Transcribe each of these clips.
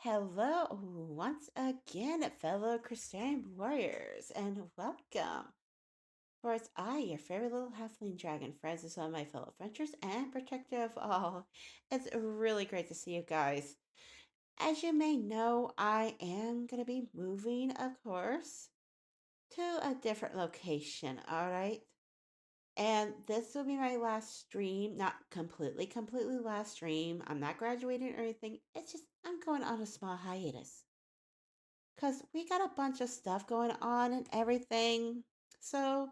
Hello, once again, fellow Christian warriors, and welcome. For it's I, your favorite little halfling dragon, friends, as well my fellow adventurers and protector of all. It's really great to see you guys. As you may know, I am going to be moving, of course, to a different location, alright? And this will be my last stream. Not completely last stream. I'm not graduating or anything. It's just I'm going on a small hiatus. Because we got a bunch of stuff going on and everything. So,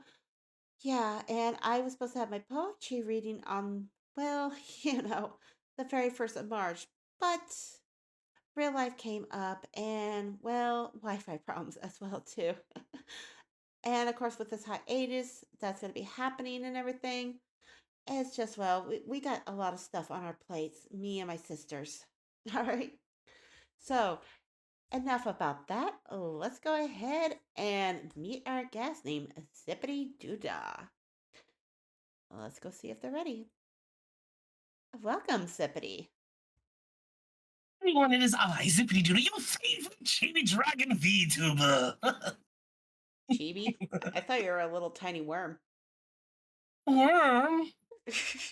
yeah, and I was supposed to have my poetry reading on, well, the very 1st of March. But real life came up and, well, Wi Fi problems as well, too. And of course, with this hiatus, that's going to be happening and everything. It's just, well, we got a lot of stuff on our plates, me and my sisters. All right. So, enough about that. Let's go ahead and meet our guest named zipadeeduda. Let's go see if they're ready. Welcome, Zippity. Everyone, it is I, zipadeeduda, your favorite chibi dragon VTuber. Chibi? I thought you were a little tiny worm. Worm?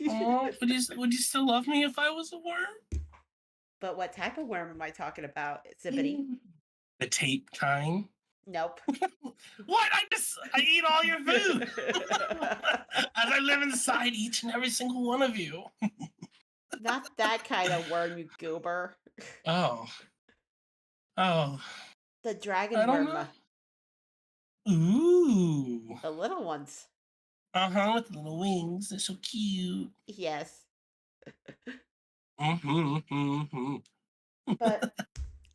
Oh, would you still love me if I was a worm? But what type of worm am I talking about, Zippity? The tape kind. Nope. What? I eat all your food. As I live inside each and every single one of you. Not that kind of worm, you goober. Oh. Oh. The dragon I don't worm. know. Ooh. The little ones. Uh-huh, with the little wings. They're so cute. Yes. Mm-hmm. But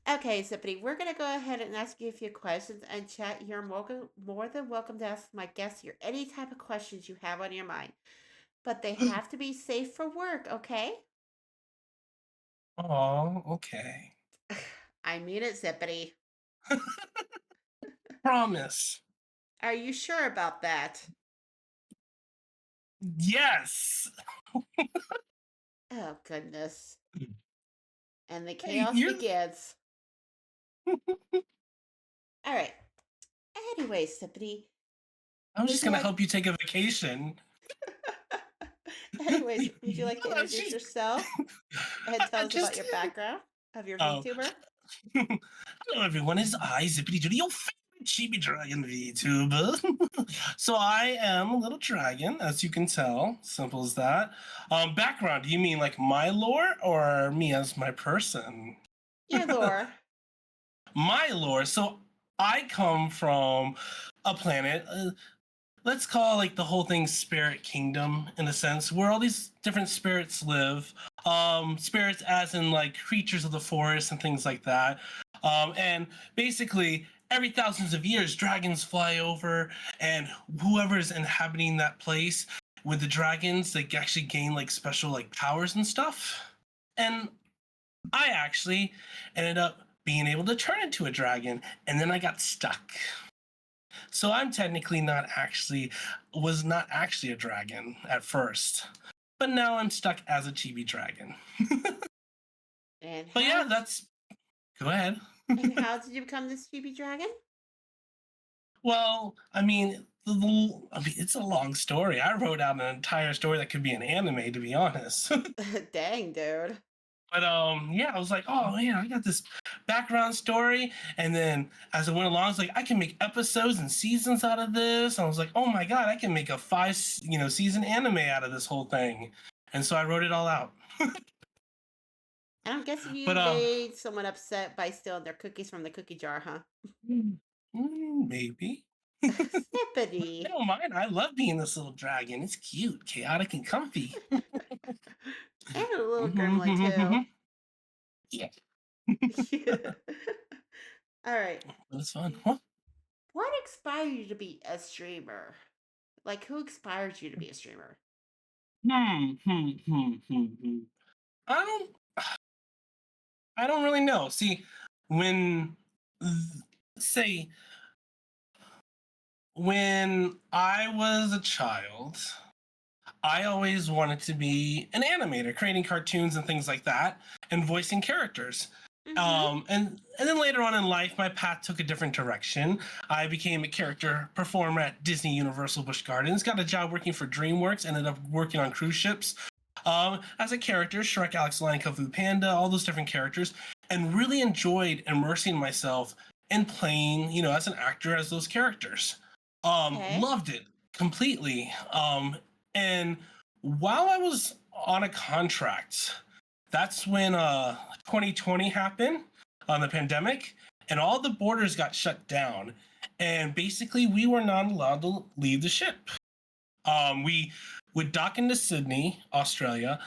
okay, Zippity, we're going to go ahead and ask you a few questions and chat. You're more than welcome to ask my guests here any type of questions you have on your mind. But they have to be safe for work, okay? Oh, okay. I mean it, Zippity. Promise. Are you sure about that? Yes. Oh, goodness. And the Hey, chaos you're. begins. All right. Anyway, Zippity, I'm would just you gonna like. help you take a vacation. Anyways, would you like to Oh, introduce yourself and tell I'm us just about your kidding. background of your Oh, VTuber? hello everyone. It's I, zipadeeduda, your favorite chibi dragon VTuber. So I am a little dragon, as you can tell. Simple as that. Background? Do you mean like my lore or me as my person? Your lore. My lore. So I come from a planet. Let's call like the whole thing spirit kingdom in a sense, where all these different spirits live. Spirits as in like creatures of the forest and things like that. And basically every thousands of years dragons fly over, and whoever's inhabiting that place with the dragons, they actually gain like special like powers and stuff. And I actually ended up being able to turn into a dragon, and then I got stuck. So I'm technically was not actually a dragon at first, but now I'm stuck as a chibi dragon. And But how yeah, did go ahead. and how did you become this chibi dragon? Well, I mean, it's a long story. I wrote out an entire story that could be an anime, to be honest. Dang, dude. But yeah, I was like, oh man, I got this background story, and then as I went along, I was like, I can make episodes and seasons out of this. I was like, oh my god, I can make a season anime out of this whole thing, and so I wrote it all out. And I'm guessing you But made someone upset by stealing their cookies from the cookie jar, huh? maybe. I Snippety. don't mind. I love being this little dragon. It's cute, chaotic, and comfy. And a little gremlin, too. Yeah, All right. but it's fun. Huh? What inspired you to be a streamer? Like, who inspired you to be a streamer? Hmm. I don't. I don't really know. See, when say when I was a child, I always wanted to be an animator, creating cartoons and things like that, and voicing characters. Mm-hmm. And then later on in life, my path took a different direction. I became a character performer at Disney Universal Busch Gardens. Got a job working for DreamWorks. Ended up working on cruise ships as a character, Shrek, Alex, Lion, Kung Fu Panda, all those different characters, and really enjoyed immersing myself in playing, as an actor as those characters. Okay. Loved it completely. And while I was on a contract, that's when 2020 happened, the pandemic, and all the borders got shut down. And basically, we were not allowed to leave the ship. We would dock into Sydney, Australia,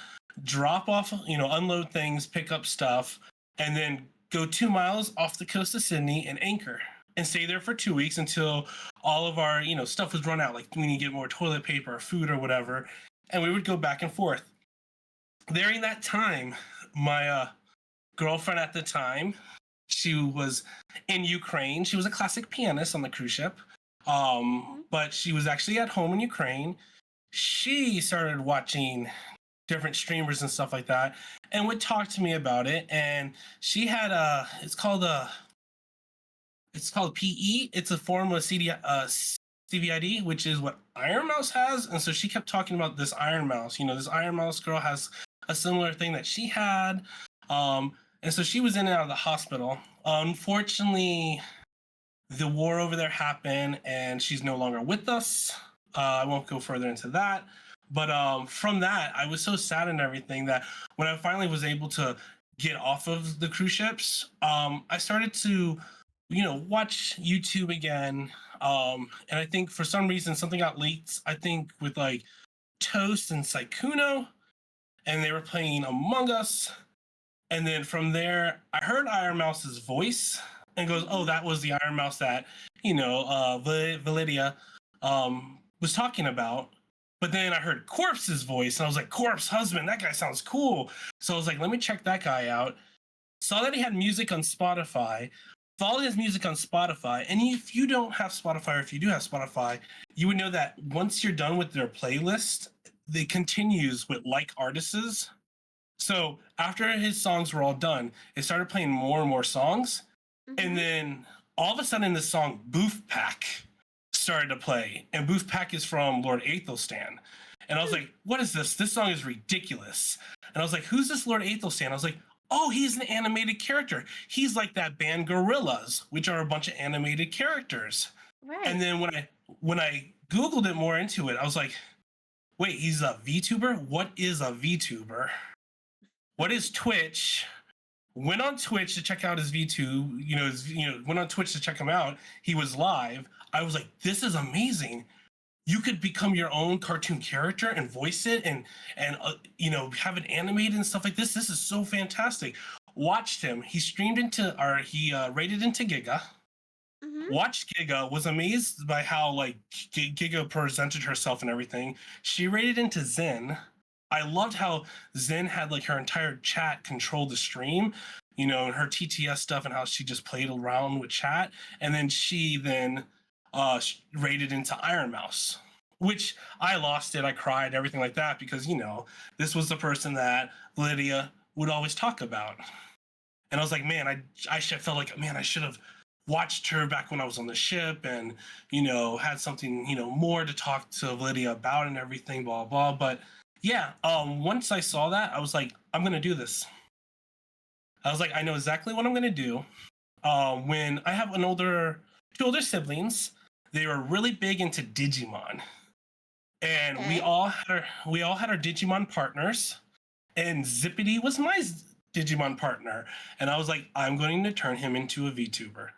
drop off, unload things, pick up stuff, and then go 2 miles off the coast of Sydney and anchor and stay there for 2 weeks until all of our, stuff was run out. Like we need to get more toilet paper or food or whatever. And we would go back and forth. During that time, my girlfriend at the time, she was in Ukraine. She was a classic pianist on the cruise ship. Mm-hmm. But she was actually at home in Ukraine. She started watching different streamers and stuff like that and would talk to me about it. And she had it's called PE. It's a form of CVID, which is what Iron Mouse has. And so she kept talking about this Iron Mouse. This Iron Mouse girl has a similar thing that she had. And so she was in and out of the hospital. Unfortunately, the war over there happened and she's no longer with us. I won't go further into that. But from that, I was so sad and everything that when I finally was able to get off of the cruise ships, I started to, watch YouTube again. And I think for some reason something got leaked. I think with like Toast and Saikuno, and they were playing Among Us. And then from there, I heard Iron Mouse's voice and goes, "Oh, Mm-hmm. that was the Iron Mouse that Validia was talking about." But then I heard Corpse's voice, and I was like, "Corpse husband, that guy sounds cool." So I was like, "Let me check that guy out." Saw that he had music on Spotify. Followed his music on Spotify, and if you don't have Spotify, or if you do have Spotify, you would know that once you're done with their playlist, it continues with like artists. So after his songs were all done, it started playing more and more songs. And Mm-hmm. then all of a sudden, the song Boof Pack started to play. And Boof Pack is from Lord Athelstan. And I was like, what is this? This song is ridiculous. And I was like, who's this Lord Athelstan? I was like, oh, he's an animated character. He's like that band Gorillas, which are a bunch of animated characters. And Right. then when I Googled it more into it, I was like, wait, he's a VTuber? What is a VTuber? What is Twitch? Went on Twitch to check out his V2, went on Twitch to check him out. He was live. I was like, this is amazing. You could become your own cartoon character and voice it and have it animated and stuff like this. This is so fantastic. Watched him. He streamed into, or he rated into Giga. Mm-hmm. Watched Giga, was amazed by how like Giga presented herself and everything. She rated into Zen. I loved how Zen had like her entire chat control the stream, and her TTS stuff and how she just played around with chat. And then she then rated into Iron Mouse, which I lost it. I cried, everything like that, because this was the person that Lydia would always talk about. And I was like, man, I felt like, man, I should have watched her back when I was on the ship and, had something, more to talk to Lydia about and everything, blah, blah. But yeah, once I saw that, I was like, I'm going to do this. I was like, I know exactly what I'm going to do. When I have two older siblings, they were really big into Digimon. And we Okay. all had our Digimon partners, and Zippity was my Digimon partner. And I was like, I'm going to turn him into a VTuber.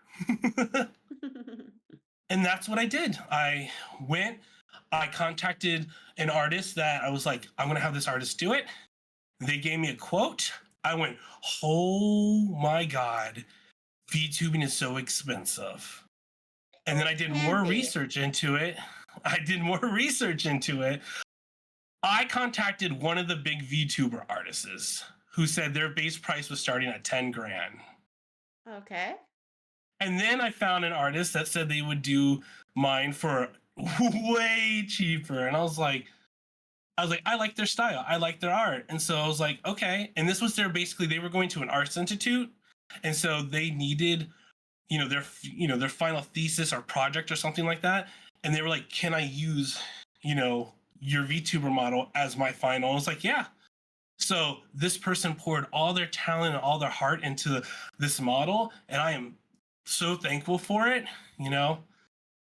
And that's what I did. I contacted an artist that I was like, I'm going to have this artist do it. They gave me a quote. I went, oh my God, VTubing is so expensive. And then I did Can more be. research into it. I contacted one of the big VTuber artists who said their base price was starting at 10 grand. Okay. And then I found an artist that said they would do mine for way cheaper. And I was like, I like their style. I like their art. And so I was like, okay. And this was basically, they were going to an arts institute and so they needed, their final thesis or project or something like that, and they were like, "Can I use, your VTuber model as my final?" I was like, "Yeah." So this person poured all their talent and all their heart into this model, and I am so thankful for it. You know,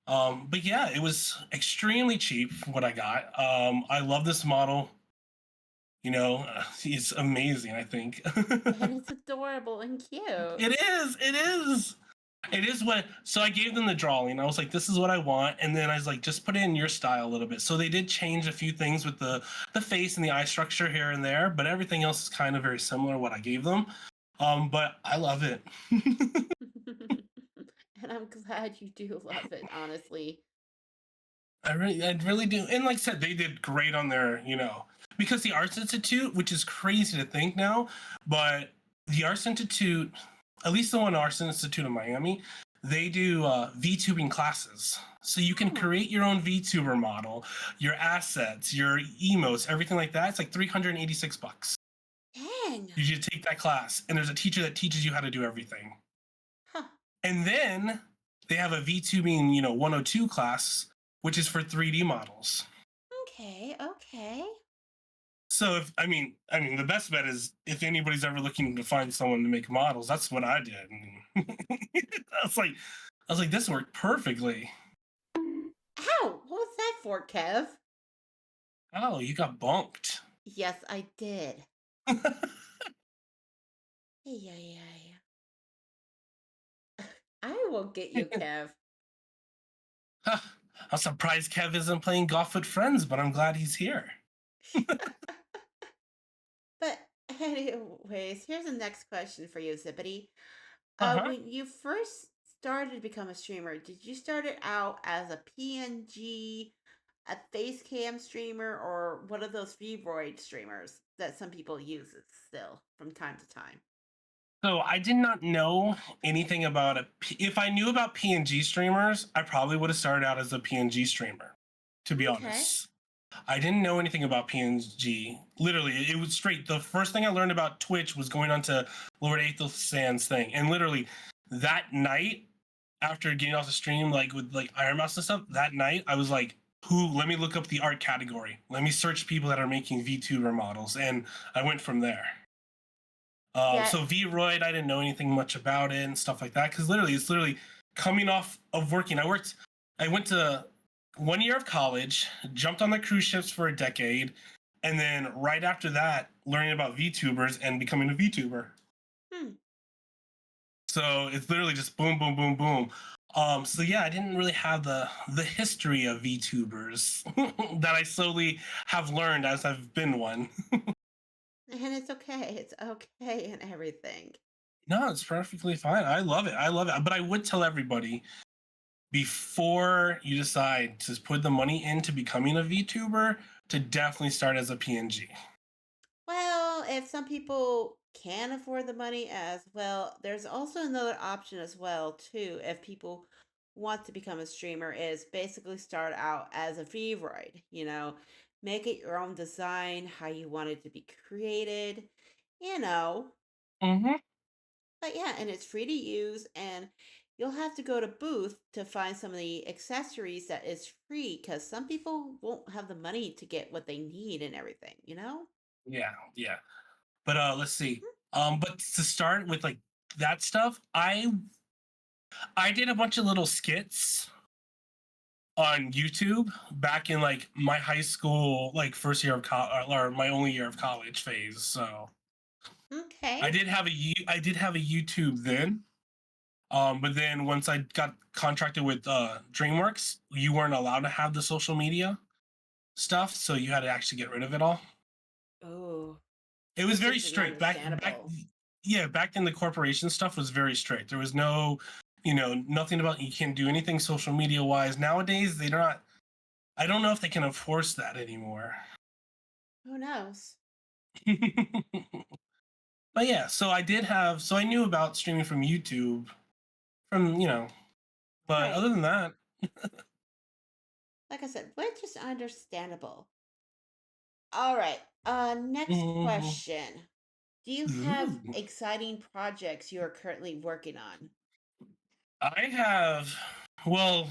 but yeah, it was extremely cheap what I got. I love this model. It's amazing. I think And it's adorable and cute. it is. It is. It is what. So I gave them the drawing. I was like, "This is what I want," and then I was like, "Just put it in your style a little bit." So they did change a few things with the face and the eye structure here and there, but everything else is kind of very similar to what I gave them. But I love it. And I'm glad you do love it, honestly. I really do. And like I said, they did great on their, because the Arts Institute, which is crazy to think now, but the Arts Institute, at least the one Arts Institute in Miami, they do VTubing classes. So you can Oh, create your own VTuber model, your assets, your emotes, everything like that. It's like $386. dang. You should take that class, and there's a teacher that teaches you how to do everything. Huh. And then they have a VTubing, 102 class, which is for 3D models. Okay, okay. So if I mean the best bet is if anybody's ever looking to find someone to make models, that's what I did. I was like I was like, this worked perfectly. Ow! What was that for, Kev? Oh, you got bunked. Yes, I did. Yeah, yeah, yeah. I will get you, Kev. I'm surprised Kev isn't playing golf with friends, but I'm glad he's here. But anyways, here's the next question for you, Zippity. Uh-huh. When you first started to become a streamer, did you start it out as a PNG, a face cam streamer, or one of those Vroid streamers that some people use still from time to time? So I did not know anything about if I knew about PNG streamers, I probably would have started out as a PNG streamer, to be Okay. honest. I didn't know anything about PNG. Literally, it was straight. The first thing I learned about Twitch was going on to Lord Aethel Sand's thing. And literally that night, after getting off the stream, like with like Iron Mouse and stuff, that night I was like, let me look up the art category. Let me search people that are making VTuber models. And I went from there. Yeah. So Vroid, I didn't know anything much about it and stuff like that. Cause literally, it's literally coming off of working. I went to 1 year of college, jumped on the cruise ships for a decade, and then right after that, learning about VTubers and becoming a VTuber. Hmm. So it's literally just boom, boom, boom, boom. So yeah, I didn't really have the history of VTubers that I slowly have learned as I've been one. And it's okay. It's okay and everything. No, it's perfectly fine. I love it. I love it. But I would tell everybody before you decide to put the money into becoming a VTuber to definitely start as a PNG. Well, if some people can afford the money as well, there's also another option as well too. If people want to become a streamer, is basically start out as a Vroid. Make it your own design, how you want it to be created. You know, Mm-hmm. but yeah, and it's free to use, and you'll have to go to booth to find some of the accessories that is free because some people won't have the money to get what they need and everything. Yeah, yeah. But let's see. But to start with like that stuff, I did a bunch of little skits on YouTube back in like my high school, like first year of college or my only year of college phase. So Okay. I did have a YouTube then. But then once I got contracted with DreamWorks, you weren't allowed to have the social media stuff, so you had to actually get rid of it all. Oh, It was which very is strict back. understandable. Yeah, back then the corporation stuff was very strict. There was no, nothing about you can't do anything social media wise. Nowadays they're not. I don't know if they can enforce that anymore. Who knows? But yeah, so I knew about streaming from YouTube from, but Right. other than that, Like I said, which is understandable. All right. Next mhm. question. Do you have Ooh. exciting projects you are currently working on? I have, well,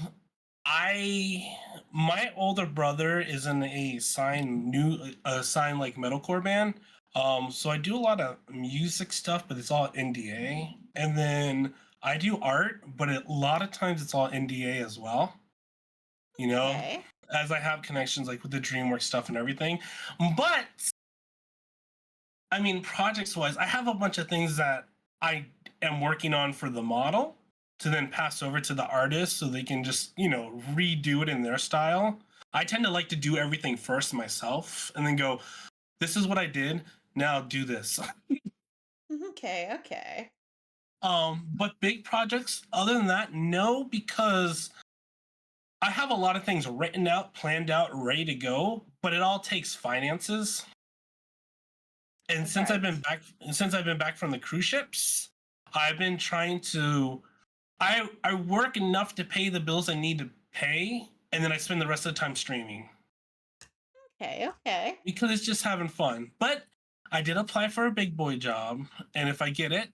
I my older brother is in a sign like metalcore band. So I do a lot of music stuff, but it's all NDA. And then I do art, but a lot of times it's all NDA as well. You know, Okay. as I have connections like with the DreamWorks stuff and everything. But I mean, projects wise, I have a bunch of things that I am working on for the model to then pass over to the artist so they can just, redo it in their style. I tend to like to do everything first myself and then go, this is what I did. Now do this. Okay, okay. But big projects, other than that, no, because I have a lot of things written out, planned out, ready to go, but it all takes finances. And Right. since I've been back from the cruise ships, I've been trying to I work enough to pay the bills I need to pay, and then I spend the rest of the time streaming Okay, okay. because it's just having fun. But I did apply for a big boy job, and if I get it,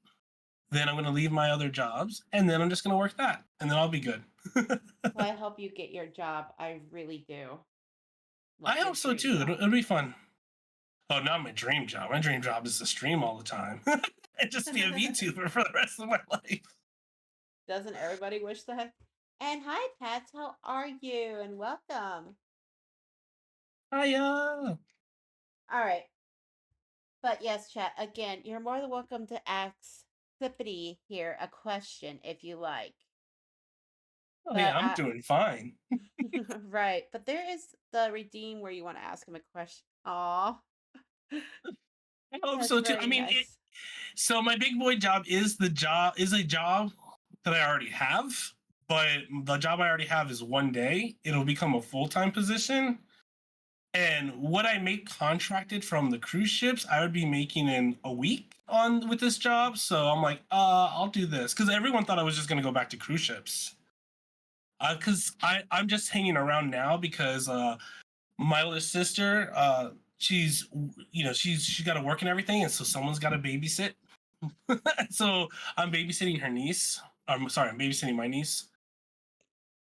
then I'm going to leave my other jobs, and then I'm just going to work that, and then I'll be good. Well, I hope you get your job. I really do. I Like your hope so dream too. job. It'll be fun. Oh, not my dream job. My dream job is to stream all the time and just be a VTuber for the rest of my life. Doesn't everybody wish that? And hi, Pats. How are you? And welcome. Hiya. All right. But yes, chat, again, you're more than welcome to ask Clippity here a question if you like. Oh But yeah, I'm doing fine. right. But there is the redeem where you want to ask him a question. Aw. I hope That's so too. I very mean, nice. so my big boy job is a job that I already have, but the job I already have is one day. It'll become a full-time position. And what I make contracted from the cruise ships, I would be making in a week on with this job. So I'm like, I'll do this. Because everyone thought I was just gonna go back to cruise ships. Because I'm just hanging around now because my little sister, she's she's got to work and everything, and so someone's got to babysit. So I'm babysitting her niece. I'm sorry, I'm babysitting my niece.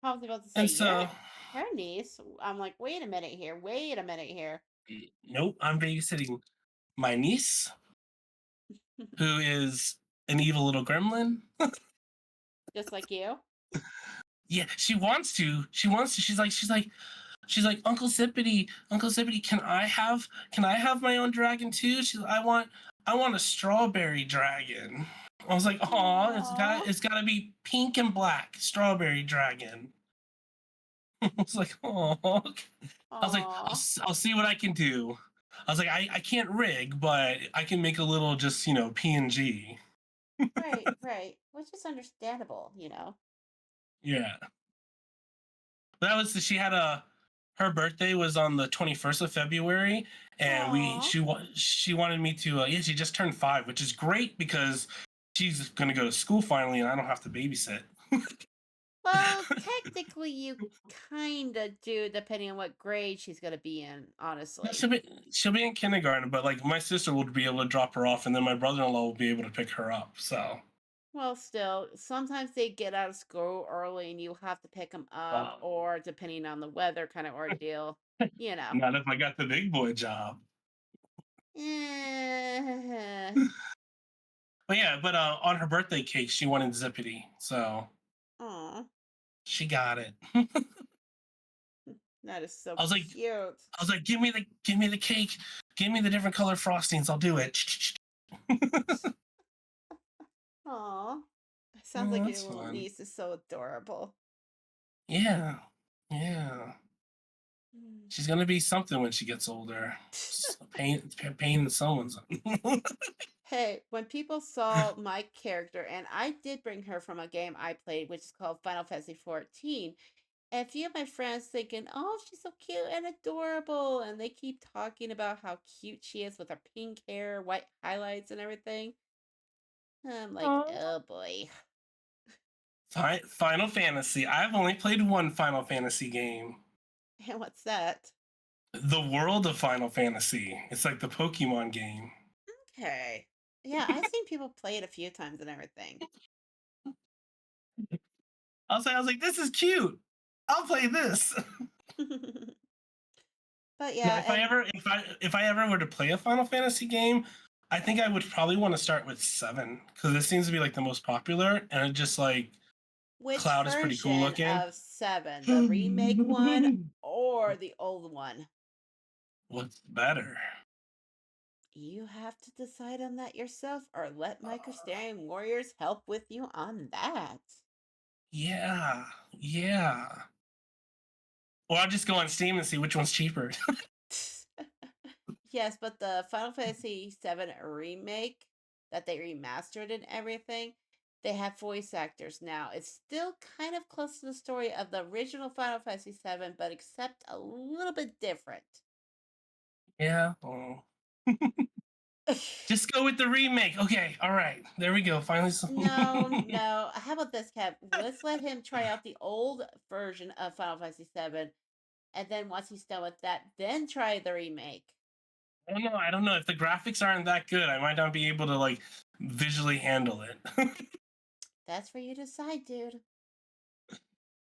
I was about to say, And you're so, her niece. I'm like, wait a minute here. Wait a minute here. nope, I'm babysitting my niece, who is an evil little gremlin. Just like you. Yeah, she wants to. She wants to. She's like, Uncle Zippity, can I have my own dragon too? I want a strawberry dragon. I was like, oh, Aww. it's gotta be pink and black, strawberry dragon. I was like, oh, I was like, Aww. I'll see what I can do. I was like, I can't rig, but I can make a little just, PNG. Right, right. Which is understandable. Yeah. She had her birthday was on the 21st of February, and Aww. she wanted me to, yeah, she just turned 5, which is great because she's going to go to school finally and I don't have to babysit. Well, technically, you kind of do, depending on what grade she's going to be in, No, honestly. she'll be in kindergarten, but like my sister will be able to drop her off and then my brother-in-law will be able to pick her up. So, Well, still, sometimes they get out of school early and you have to pick them up, uh, or depending on the weather kind of ordeal, you know. not if I got the big boy job. Eh. But yeah, but on her birthday cake, she wanted Zippity, so Aw, she got it. that is so I was like, cute. give me the cake, give me the different color frostings. I'll do it. Aw, sounds Oh, like your that's little fun. niece is so adorable. Yeah, yeah. Mm. She's gonna be something when she gets older. Pain in someone's. Hey, when people saw my character, and I did bring her from a game I played, which is called Final Fantasy 14, and a few of my friends thinking, oh, she's so cute and adorable, and they keep talking about how cute she is with her pink hair, white highlights, and everything. I'm like, Oh. oh boy. Final Fantasy. I've only played one Final Fantasy game. And what's that? The World of Final Fantasy. It's like the Pokemon game. Okay. Yeah, I've seen people play it a few times and everything. I was like, this is cute. I'll play this. But Now, yeah, if I and ever if I ever were to play a Final Fantasy game, I think I would probably want to start with 7 because it seems to be like the most popular, and it just like which Cloud is pretty cool version looking. of 7? The remake one or the old one? What's better? You have to decide on that yourself or let my Uh, Crystarian warriors help with you on that. yeah, yeah. Or I'll just go on Steam and see which one's cheaper. Yes, but the Final Fantasy VII remake that they remastered and everything, they have voice actors now. It's still kind of close to the story of the original Final Fantasy VII, but except a little bit different. Yeah. Oh. Just go with the remake. Okay, all right. There we go. Finally, No, no. How about this, Kev? Let's let him try out the old version of Final Fantasy VII, and then once he's done with that, then try the remake. I don't know. I don't know if the graphics aren't that good. I might not be able to like visually handle it. That's for you to decide, dude.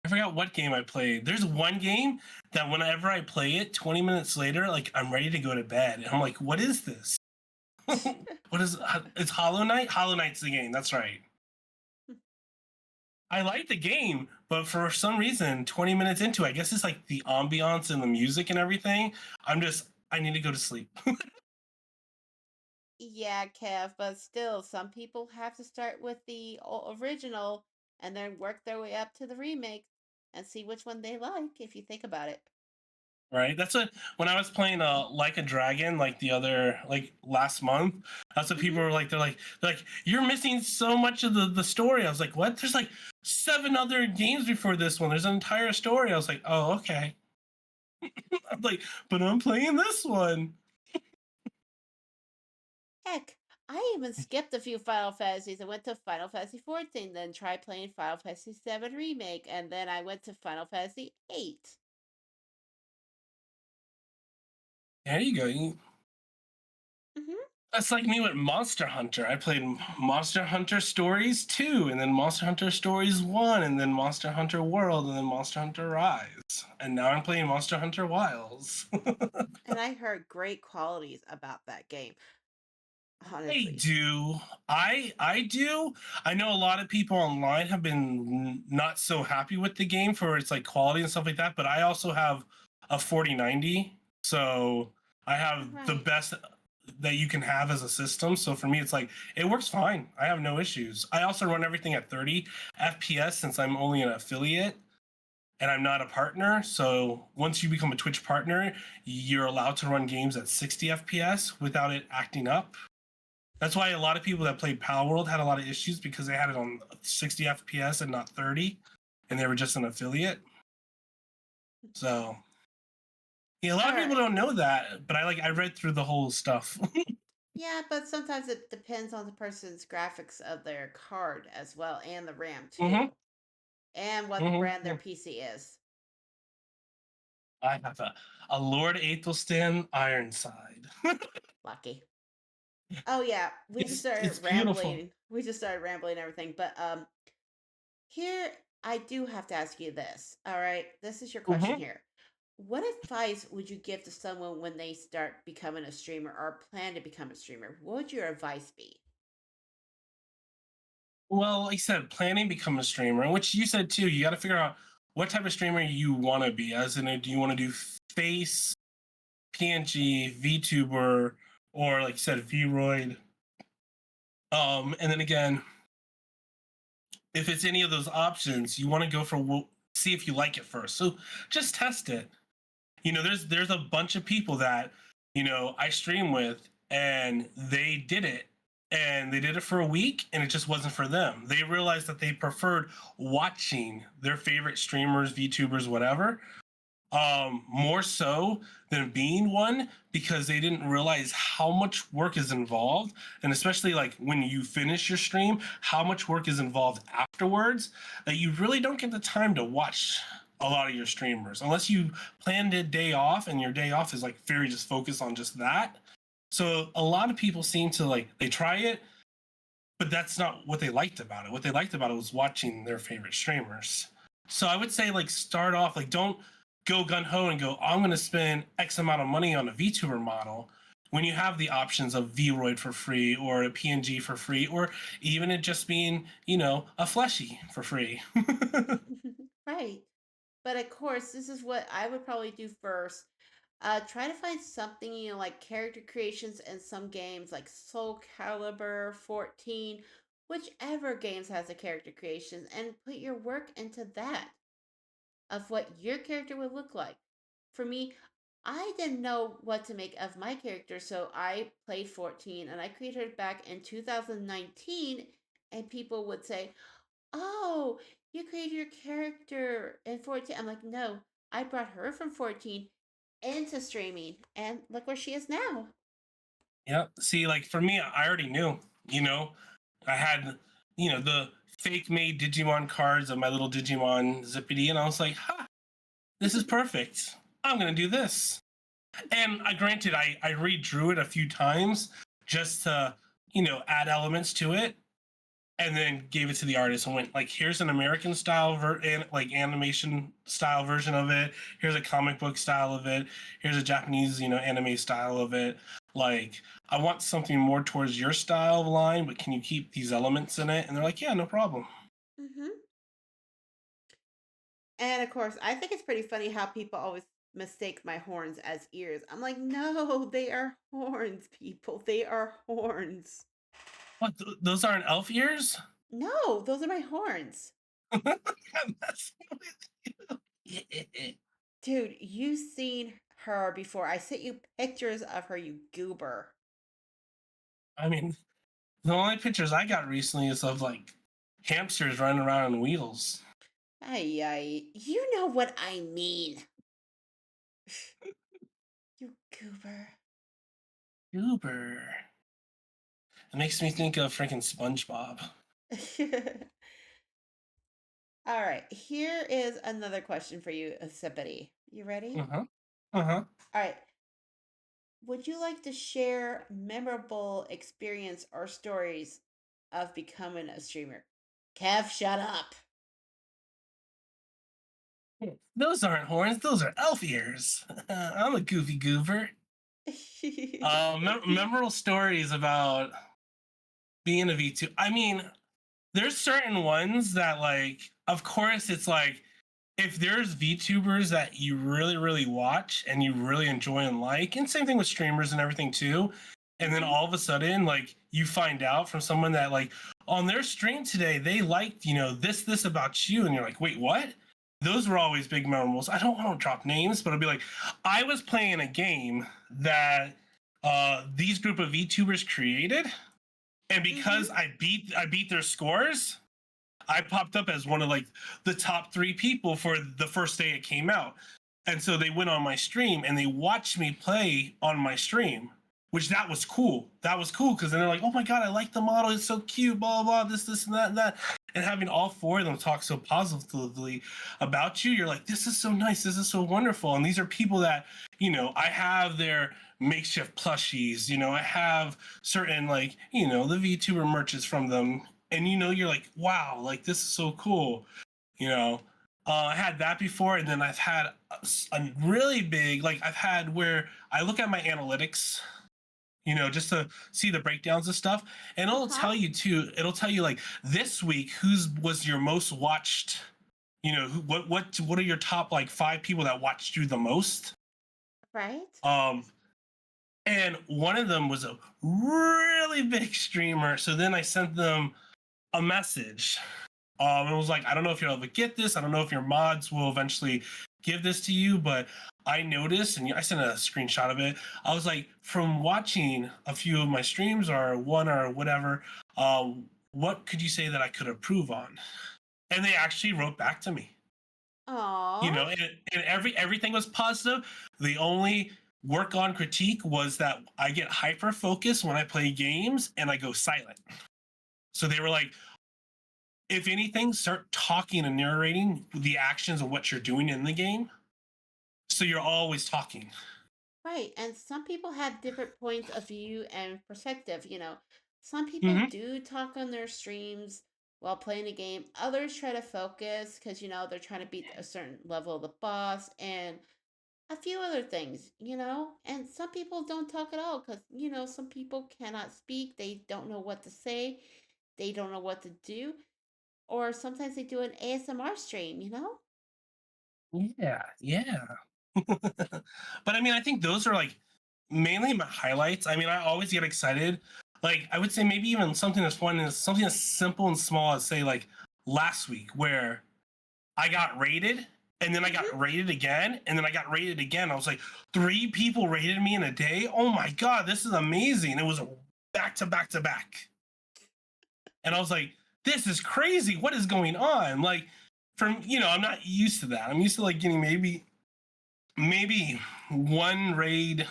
I forgot what game I played. There's one game that whenever I play it, 20 minutes later, like I'm ready to go to bed, and I'm like, "What is this? What is? It's Hollow Knight. Hollow Knight's the game. That's right. I like the game, but for some reason, 20 minutes into it, I guess it's like the ambiance and the music and everything. I need to go to sleep. Yeah, Kev, but still, some people have to start with the original and then work their way up to the remake and see which one they like, if you think about it. Right. That's what when I was playing Like a Dragon like the other like last month. That's what people Hmm. were like. They're like you're missing so much of the story. I was like, what? There's like 7 other games before this one. There's an entire story. I was like, oh okay. I'm like, but I'm playing this one. Heck, I even skipped a few Final Fantasies. I went to Final Fantasy 14, then tried playing Final Fantasy 7 Remake, and then I went to Final Fantasy 8. There you go. Hmm. That's like me with Monster Hunter. I played Monster Hunter Stories 2, and then Monster Hunter Stories 1, and then Monster Hunter World, and then Monster Hunter Rise. And now I'm playing Monster Hunter Wilds. And I heard great qualities about that game, I honestly. do. I do. I know a lot of people online have been not so happy with the game for its like quality and stuff like that, but I also have a 4090. So I All have the right. best that you can have as a system. So for me it's like it works fine. I have no issues. I also run everything at 30 FPS since I'm only an affiliate and I'm not a partner. So once you become a Twitch partner, you're allowed to run games at 60 FPS without it acting up. That's why a lot of people that played Pal World had a lot of issues because they had it on 60 FPS and not 30, and they were just an affiliate. So yeah, a lot All of people right. don't know that, but I read through the whole stuff. Yeah, but sometimes it depends on the person's graphics of their card as well, and the RAM hmm too, and what brand their hmm PC is. I have a Lord Aethelstan Ironside. Lucky. Oh yeah, we just It's started beautiful. rambling. We just started rambling and everything, but here I do have to ask you this. All right, this is your question hmm here. What advice would you give to someone when they start becoming a streamer or plan to become a streamer? What would your advice be? Well, like you said, planning become a streamer, which you said too. You got to figure out what type of streamer you want to be. As in, do you want to do face, PNG, VTuber, or like you said, Vroid? And then again, if it's any of those options, you want to go for see if you like it first. So just test it. There's a bunch of people that I stream with, and they did it for a week, and it just wasn't for them. They realized that they preferred watching their favorite streamers, VTubers, whatever, more so than being one because they didn't realize how much work is involved, and especially like when you finish your stream, how much work is involved afterwards, that you really don't get the time to watch a lot of your streamers unless you planned a day off and your day off is like very just focused on just that. So a lot of people seem to like they try it, but that's not what they liked about it. What they liked about it was watching their favorite streamers. So I would say like start off like don't go gun ho and go I'm going to spend X amount of money on a VTuber model when you have the options of Vroid for free or a PNG for free or even it just being a fleshy for free. Right. But of course, this is what I would probably do first. Try to find something, like character creations in some games like Soul Calibur 14, whichever games has a character creations, and put your work into that of what your character would look like. For me, I didn't know what to make of my character, so I played 14 and I created it back in 2019. And people would say, "Oh, you created your character in 14." I'm like, "No, I brought her from 14 into streaming, and look where she is now." Yeah. See, like for me, I already knew, you know, I had, the fake made Digimon cards of my little Digimon Zippity, and I was like, ha, this is perfect. I'm gonna do this. And I granted I redrew it a few times just to, add elements to it and then gave it to the artist and went like here's an American style like animation style version of it, here's a comic book style of it, here's a Japanese anime style of it, like I want something more towards your style of line but can you keep these elements in it, and they're like yeah, no problem. Hmm. And of course, I think it's pretty funny how people always mistake my horns as ears. I'm like, no, they are horns, people. They are horns. What, those aren't elf ears? No, those are my horns. I'm messing with you. Dude, you've seen her before. I sent you pictures of her, you goober. I mean, the only pictures I got recently is of like hamsters running around on wheels. Ay, ay. You know what I mean. You goober. Uber. It makes me think of freaking SpongeBob. All right, here is another question for you, Sippity. You Uh ready? huh. Uh huh. All right. Would you like to share memorable experience or stories of becoming a streamer? Kev, shut up. Those aren't horns. Those are elf ears. I'm a goofy goober. Memorable stories about being a V2. I mean, there's certain ones that like, of course, it's like if there's VTubers that you really, really watch and you really enjoy and like, and same thing with streamers and everything too. And then Hmm. all of a sudden, like you find out from someone that like on their stream today, they liked, this about you. And you're like, wait, what? Those were always big memorables. I don't want to drop names, but it'll be like, I was playing a game that these group of VTubers created. And because Hmm. I beat their scores, I popped up as one of like the top 3 people for the first day it came out. And so they went on my stream and they watched me play on my stream, which that was cool. That was cool because then they're like, oh my God, I like the model. It's so cute, blah, blah, this, and that, and that. And having all 4 of them talk so positively about you, you're like, this is so nice. This is so wonderful. And these are people that, I have their makeshift plushies, I have certain like, the VTuber merches from them, and you're like wow, like this is so cool. you know I had that before, and then I've had a really big, like I've had where I look at my analytics, just to see the breakdowns of stuff, and Uh it'll huh. tell you too, it'll tell you like this week who's was your most watched, what are your top like 5 people that watched you the most. Right? um and one of them was a really big streamer, so then I sent them a message. It was like, I don't know if you'll ever get this. I don't know if your mods will eventually give this to you, but I noticed, and I sent a screenshot of it. I was like, from watching a few of my streams or one or whatever, what could you say that I could improve on? And they actually wrote back to me, Aw. and everything was positive. The only work on critique was that I get hyper focused when I play games and I go silent. So they were like, if anything, start talking and narrating the actions of what you're doing in the game. So you're always talking. Right. And some people have different points of view and perspective. Some people Hmm. do talk on their streams while playing a game. Others try to focus because, they're trying to beat a certain level of the boss and a few other things. And some people don't talk at all because, some people cannot speak. They don't know what to say. They don't know what to do. Or sometimes they do an ASMR stream. Yeah, yeah. But I mean, I think those are like mainly my highlights. I mean, I always get excited. Like, I would say maybe even something as fun as something as simple and small as say like last week where I got rated and then I Hmm. got rated again and then I got rated again. I was like, three people rated me in a day. Oh my god, this is amazing. It was back to back to back. And I was like, this is crazy. What is going on? Like, from I'm not used to that. I'm used to like getting maybe one raid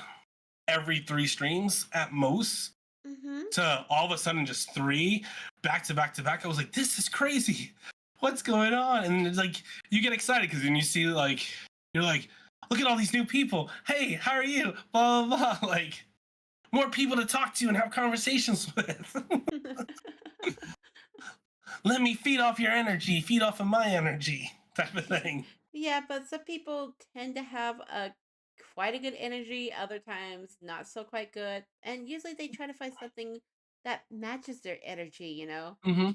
every three streams at most, Hmm. to all of a sudden just three back to back to back. I was like, this is crazy. What's going on? And it's like you get excited because then you see like you're like, look at all these new people. Hey, how are you? Blah blah blah. Like more people to talk to and have conversations with. Let me feed off your energy, feed off of my energy, type of thing. Yeah, but some people tend to have a quite a good energy, other times not so quite good. And usually they try to find something that matches their energy. Hmm.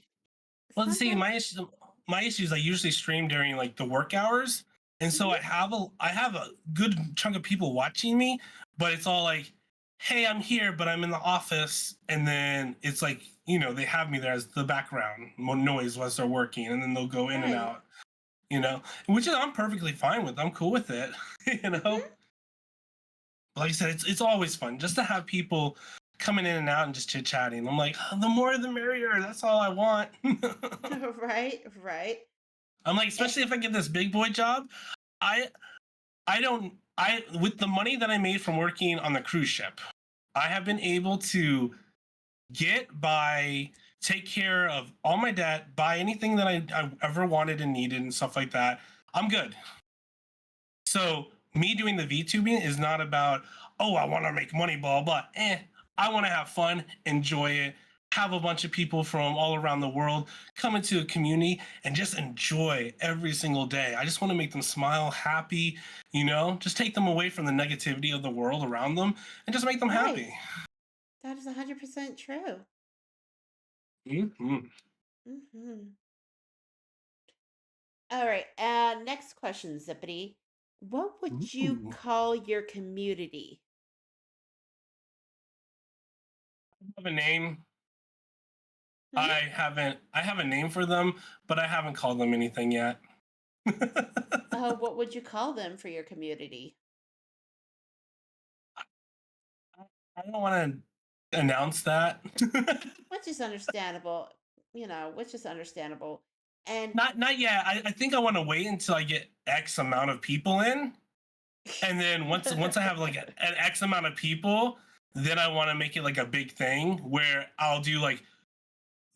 Well, see, Sometimes. my issue is I usually stream during like the work hours, and so Hmm. I have a good chunk of people watching me, but it's all like, hey, I'm here, but I'm in the office, and then it's like they have me there as the background noise whilst they're working, and then they'll go in and Right. out, which is I'm perfectly fine with. I'm cool with it, you know. Hmm. Like I said, it's always fun just to have people coming in and out and just chit chatting. I'm like, "Oh, the more the merrier. That's all I want." Right, right. I'm like, Eh, especially if I get this big boy job, I I don't I with the money that I made from working on the cruise ship, I have been able to get by, take care of all my debt, buy anything that I ever wanted and needed and stuff like that. I'm good. So me doing the VTubing is not about, oh, I want to make money, blah blah. I want to have fun, enjoy it, have a bunch of people from all around the world come into a community and just enjoy every single day. I just want to make them smile, happy, just take them away from the negativity of the world around them and just make them right. happy. That is 100% true. Hmm. Hmm. All right. Next question, Zippity. What would you Ooh. call your community? I have a name. Hmm? I have a name for them, but I haven't called them anything yet. What would you call them for your community? I don't want to announce that. Which is understandable, which is understandable. And Not yet. I think I want to wait until I get X amount of people in, and then once I have like an X amount of people, then I want to make it like a big thing where I'll do like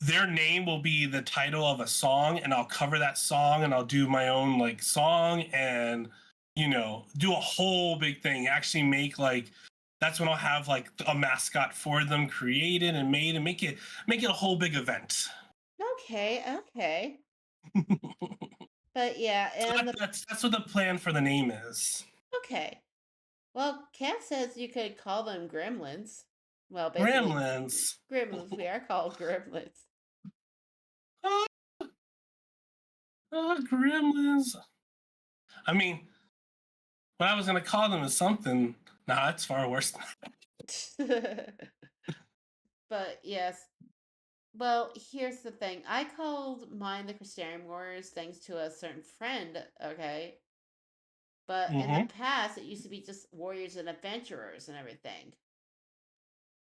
their name will be the title of a song, and I'll cover that song, and I'll do my own like song, and do a whole big thing. Actually, make like that's when I'll have like a mascot for them created and made, and make it a whole big event. okay, okay. But yeah, So and that's what the plan for the name is. okay. Well, Kat says you could call them gremlins. Well, basically, Gremlins. gremlins. We are called gremlins. Ah, gremlins. I mean, what I was gonna call them is something. Nah, it's far worse. But yes. Well, here's the thing. I called mine the Crystarium Warriors thanks to a certain friend, okay? But in the Mm-hmm. past, it used to be just warriors and adventurers and everything.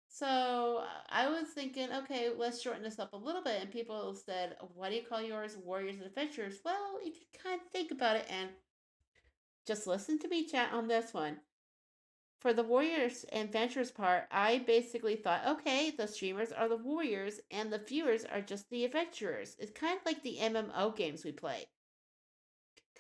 So I was thinking, okay, let's shorten this up a little bit. And people said, why do you call yours warriors and adventurers? Well, if you kind of think about it and just listen to me chat on this one. For the warriors and adventurers part, I basically thought, okay, the streamers are the warriors and the viewers are just the adventurers. It's kind of like the MMO games we play.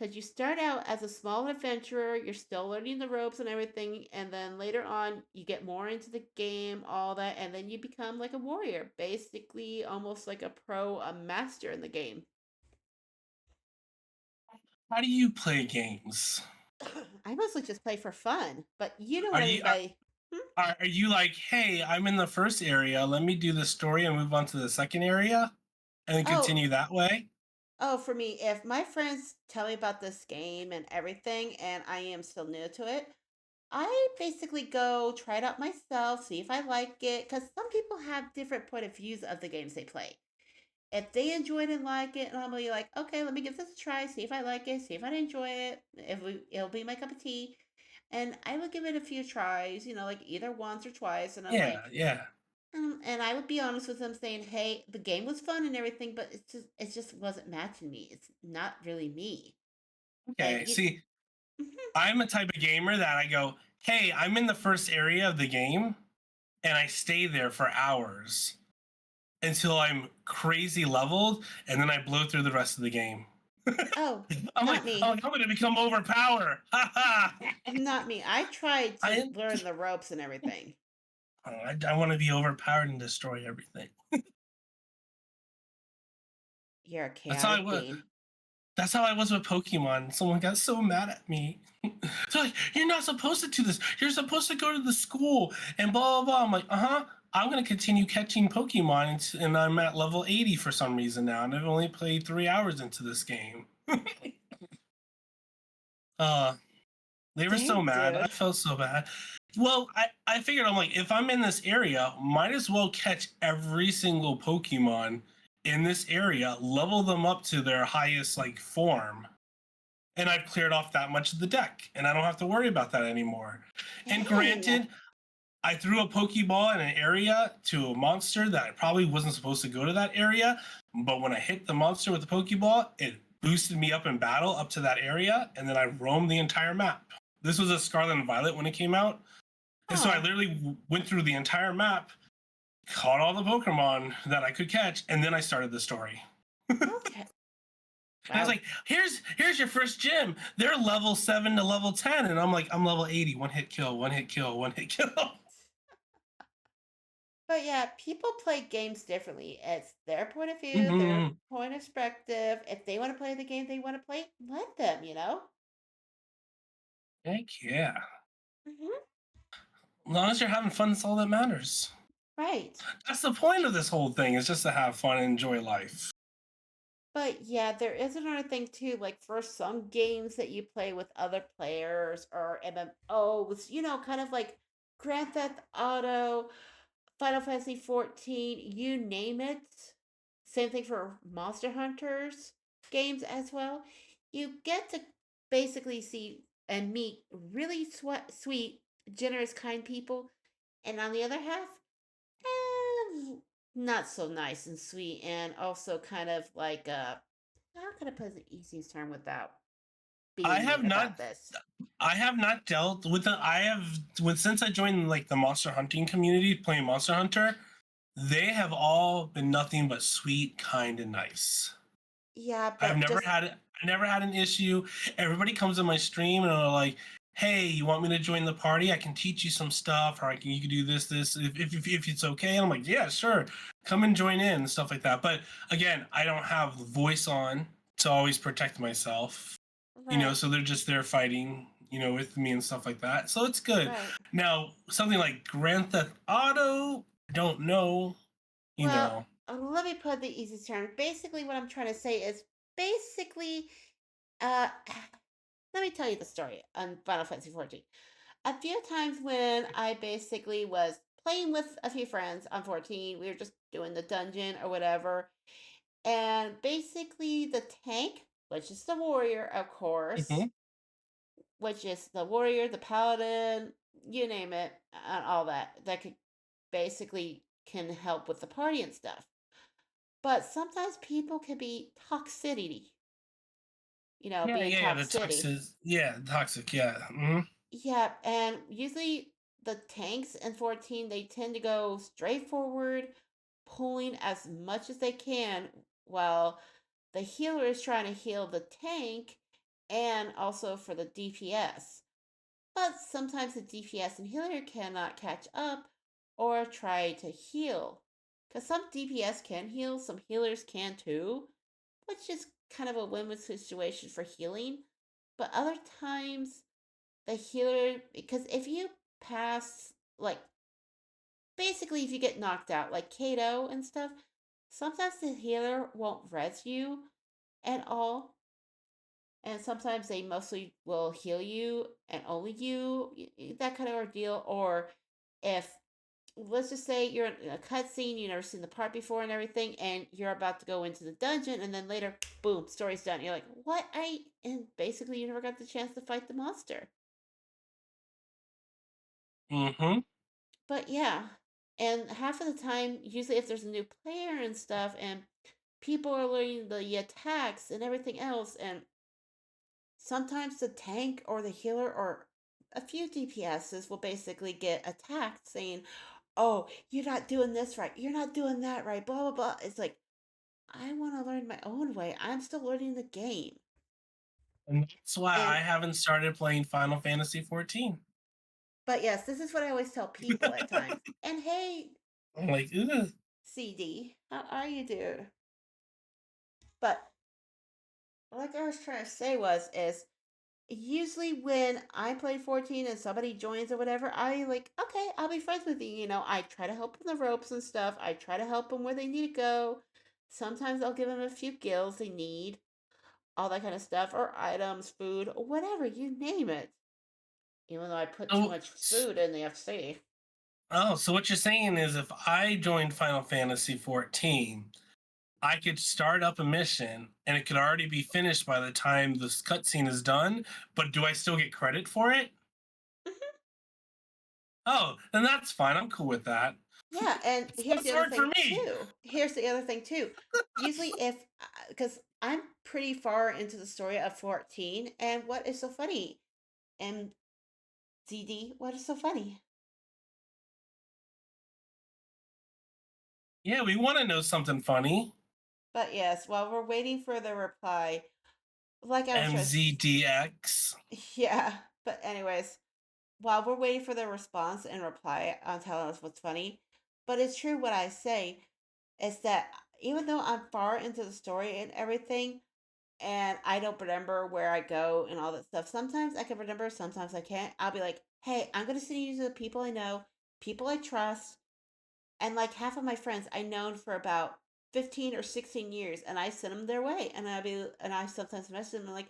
because you start out as a small adventurer, you're still learning the ropes and everything, and then later on you get more into the game, all that, and then you become like a warrior, basically almost like a pro, a master in the game. How do you play games? I mostly just play for fun, but you know Are what I you mean by are you like, hey, I'm in the first area. Let me do the story and move on to the second area, and then oh, continue that way? oh, for me, if my friends tell me about this game and everything, and I am still new to it, I basically go try it out myself, see if I like it, because some people have different point of views of the games they play. If they enjoy it and like it, and I'm be like, okay, let me give this a try, see if I like it, see if I enjoy it, it'll be my cup of tea, and I would give it a few tries, like either once or twice, and I'm Yeah, like, yeah. and I would be honest with them, saying, hey, the game was fun and everything, but it just wasn't matching me. It's not really me, and Okay. you. See, Mhm. I'm a type of gamer that I go, hey, I'm in the first area of the game, and I stay there for hours until I'm crazy leveled, and then I blow through the rest of the game. Oh, I'm like, not me. I'm gonna become overpowered. Ha ha. Not me. I tried to I learn the ropes and everything. I want to be overpowered and destroy everything. You're a That's how I chaotic was. being. That's how I was with Pokemon. Someone got so mad at me. They're like, "You're not supposed to do this. You're supposed to go to the school and blah blah blah." I'm like, "Uh huh." I'm gonna continue catching Pokemon, and I'm at level 80 for some reason now, and I've only played 3 hours into this game. uh, they were so Dang, mad. I dude. felt so bad. Well, I figured I'm like, if I'm in this area, might as well catch every single Pokemon in this area, level them up to their highest like form, and I've cleared off that much of the deck, and I don't have to worry about that anymore. And Dang. granted, I threw a Pokeball in an area to a monster that probably wasn't supposed to go to that area, but when I hit the monster with the Pokeball, it boosted me up in battle up to that area, and then I roamed the entire map. This was a Scarlet and Violet when it came out, and so I Oh, literally went through the entire map, caught all the Pokemon that I could catch, and then I started the story. okay. And I was Wow. like, here's your first gym. They're level 7 to level 10. And I'm like, I'm level 80. One hit kill, one hit kill, one hit kill. But yeah, people play games differently. It's their point of view, their Mm-hmm. point of perspective. If they want to play the game they want to play, let them. Heck yeah. Hmm. As long as you're having fun, that's all that matters. Right. That's the point of this whole thing, is just to have fun and enjoy life. But yeah, there is another thing too. Like for some games that you play with other players or MMOs, kind of like Grand Theft Auto, Final Fantasy 14, you name it. Same thing for Monster Hunters games as well. You get to basically see and meet really sweet, generous, kind people. And on the other half, eh, not so nice and sweet, and also kind of like how can I put the easiest term without I being have mean not about this? I have not dealt with the I have with since I joined like the monster hunting community playing Monster Hunter, they have all been nothing but sweet, kind, and nice. Yeah, I've but never just had I never had an issue. Everybody comes in my stream and are like, "Hey, you want me to join the party? I can teach you some stuff, or you can do this if it's okay." And I'm like, "Yeah, sure, come and join in and stuff like that." But again, I don't have the voice on to always protect myself, right, so they're just there fighting, with me and stuff like that. So it's good. right. Now, something like Grand Theft Auto, I don't know, you Well, know. let me put the easiest term. Basically, what I'm trying to say is basically, uh, let me tell you the story on Final Fantasy 14. A few times when I basically was playing with a few friends on 14, we were just doing the dungeon or whatever. And basically, the tank, which is the warrior, of course, Mhm. which is the warrior, the paladin, you name it, and all that could basically can help with the party and stuff. But sometimes people can be toxicity, Yeah, being yeah, yeah. The toxicity. toxic, yeah, toxic, yeah. Mhm. Yeah, and usually the tanks in 14, they tend to go straight forward, pulling as much as they can while the healer is trying to heal the tank, and also for the DPS. But sometimes the DPS and healer cannot catch up or try to heal. Because some DPS can heal, some healers can too, which is kind of a win win situation for healing. But other times, the healer, because if you pass, like, basically, if you get knocked out, like Kato and stuff, sometimes the healer won't res you at all, and sometimes they mostly will heal you and only you, that kind of ordeal. Or if, let's just say you're in a cutscene, you've never seen the part before and everything, and you're about to go into the dungeon, and then later, boom, story's done. You're like, what? And basically, you never got the chance to fight the monster. Mm-hmm. But yeah, and half of the time, usually if there's a new player and stuff, and people are learning the attacks and everything else, and sometimes the tank or the healer or a few DPSs will basically get attacked saying, oh, you're not doing this right, you're not doing that right, blah, blah, blah. It's like, I want to learn my own way. I'm still learning the game. And that's why And, I haven't started playing Final Fantasy 14. but yes, this is what I always tell people at times. And hey, I'm like, ugh. CD, how are you, dude? But like I was trying to say is usually when I play 14 and somebody joins or whatever, I like, okay, I'll be friends with you. I try to help them the ropes and stuff. I try to help them where they need to go. Sometimes I'll give them a few gills they need, all that kind of stuff, or items, food, or whatever, you name it. Even though I put too So, much food in the FC. so what you're saying is if I joined Final Fantasy 14, I could start up a mission and it could already be finished by the time this cutscene is done, but do I still get credit for it? Mhm. Oh, then that's fine. I'm cool with that. Yeah, and It's here's the less other work for thing me. too. Here's the other thing too. Usually, if because I'm pretty far into the story of 14, and what is so funny? And DD, what is so funny? Yeah, we want to know something funny. But yes, while we're waiting for the reply, like I was trying to, MZDX. yeah. But anyways, while we're waiting for the response and reply on telling us what's funny, but it's true what I say is that even though I'm far into the story and everything, and I don't remember where I go and all that stuff, sometimes I can remember, sometimes I can't. I'll be like, hey, I'm gonna send you to the people I know, people I trust, and like half of my friends I known for about 15 or 16 years, and I send them their way, and I sometimes message them like,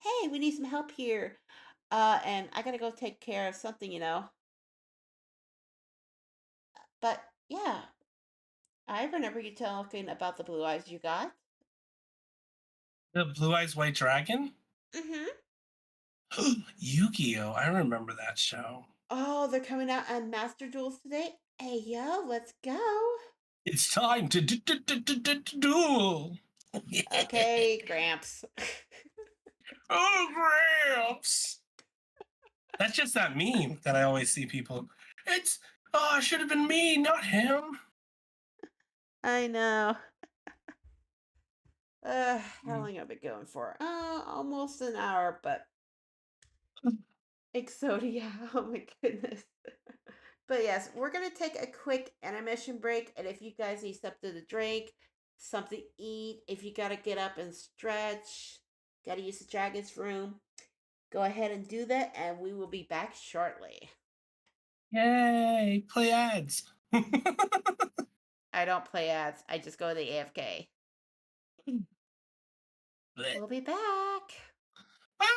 hey, we need some help here, and I gotta go take care of something. But yeah, I remember you talking about the blue eyes you got. The Blue Eyes White Dragon? Mm-hmm. Yu-Gi-Oh! I remember that show. Oh, they're coming out on Master Duels today. Hey yo, let's go. It's time to duel. Okay, Gramps. Oh, Gramps! That's just that meme that I always see people. It's, oh, it should have been me, not him. I know. How Mm. long have I been going for? Almost an hour, but Exodia. Oh my goodness. But yes, we're gonna take a quick intermission break, and if you guys need something to drink, something to eat, if you gotta get up and stretch, gotta use the dragon's room, go ahead and do that, and we will be back shortly. Yay, play ads. I don't play ads. I just go to the AFK. Blech. We'll be back. Bye.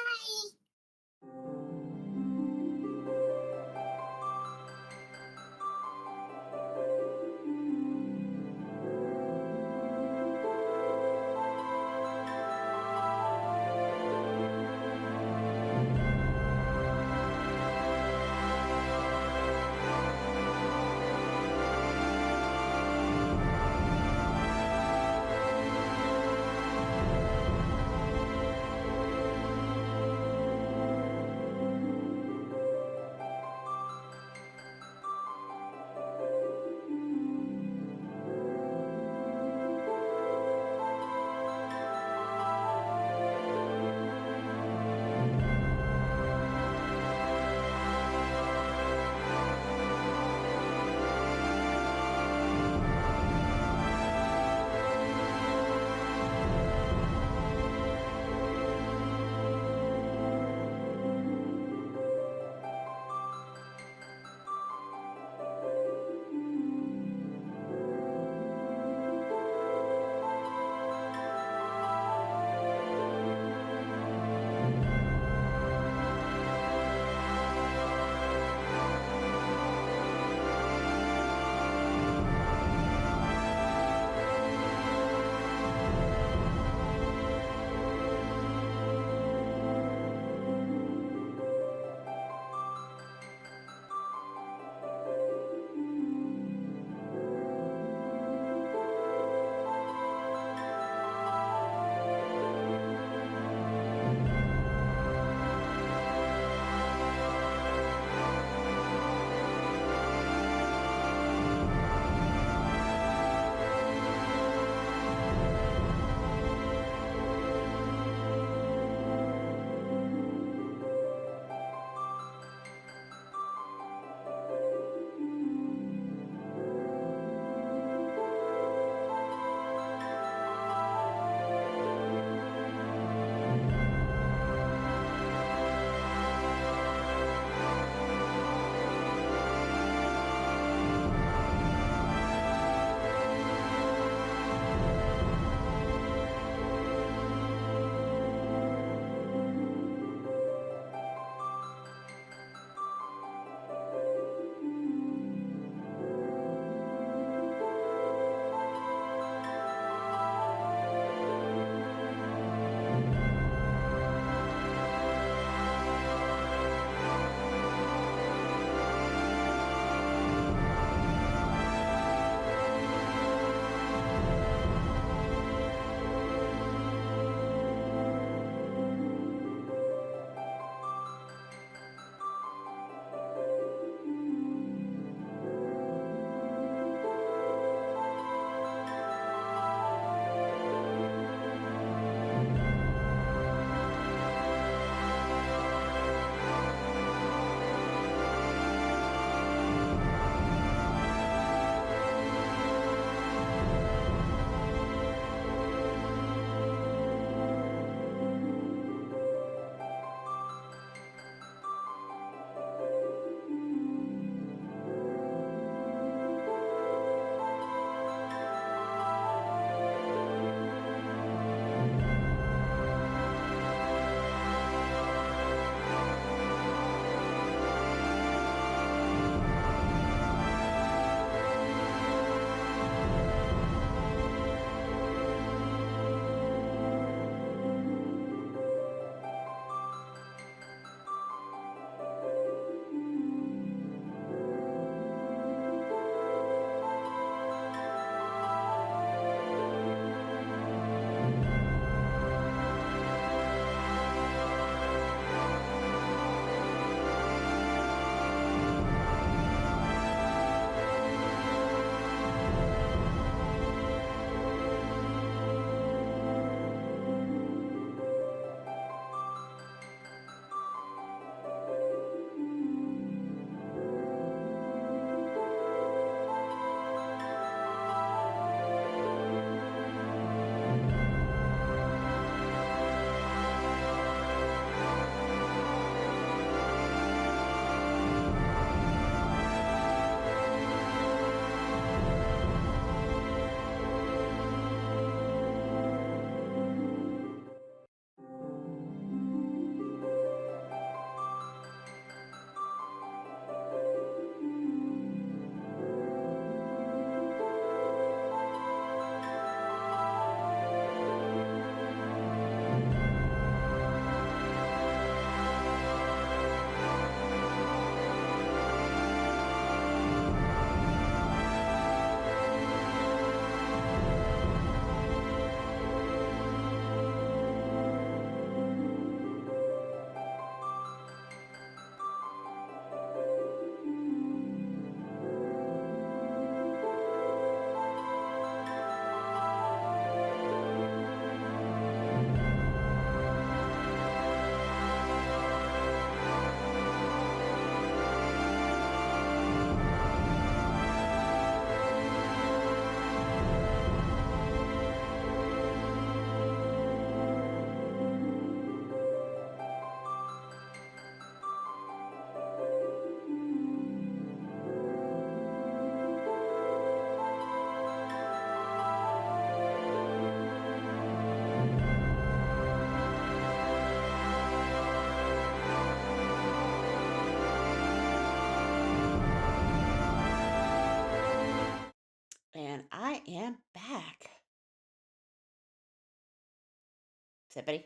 Zippity.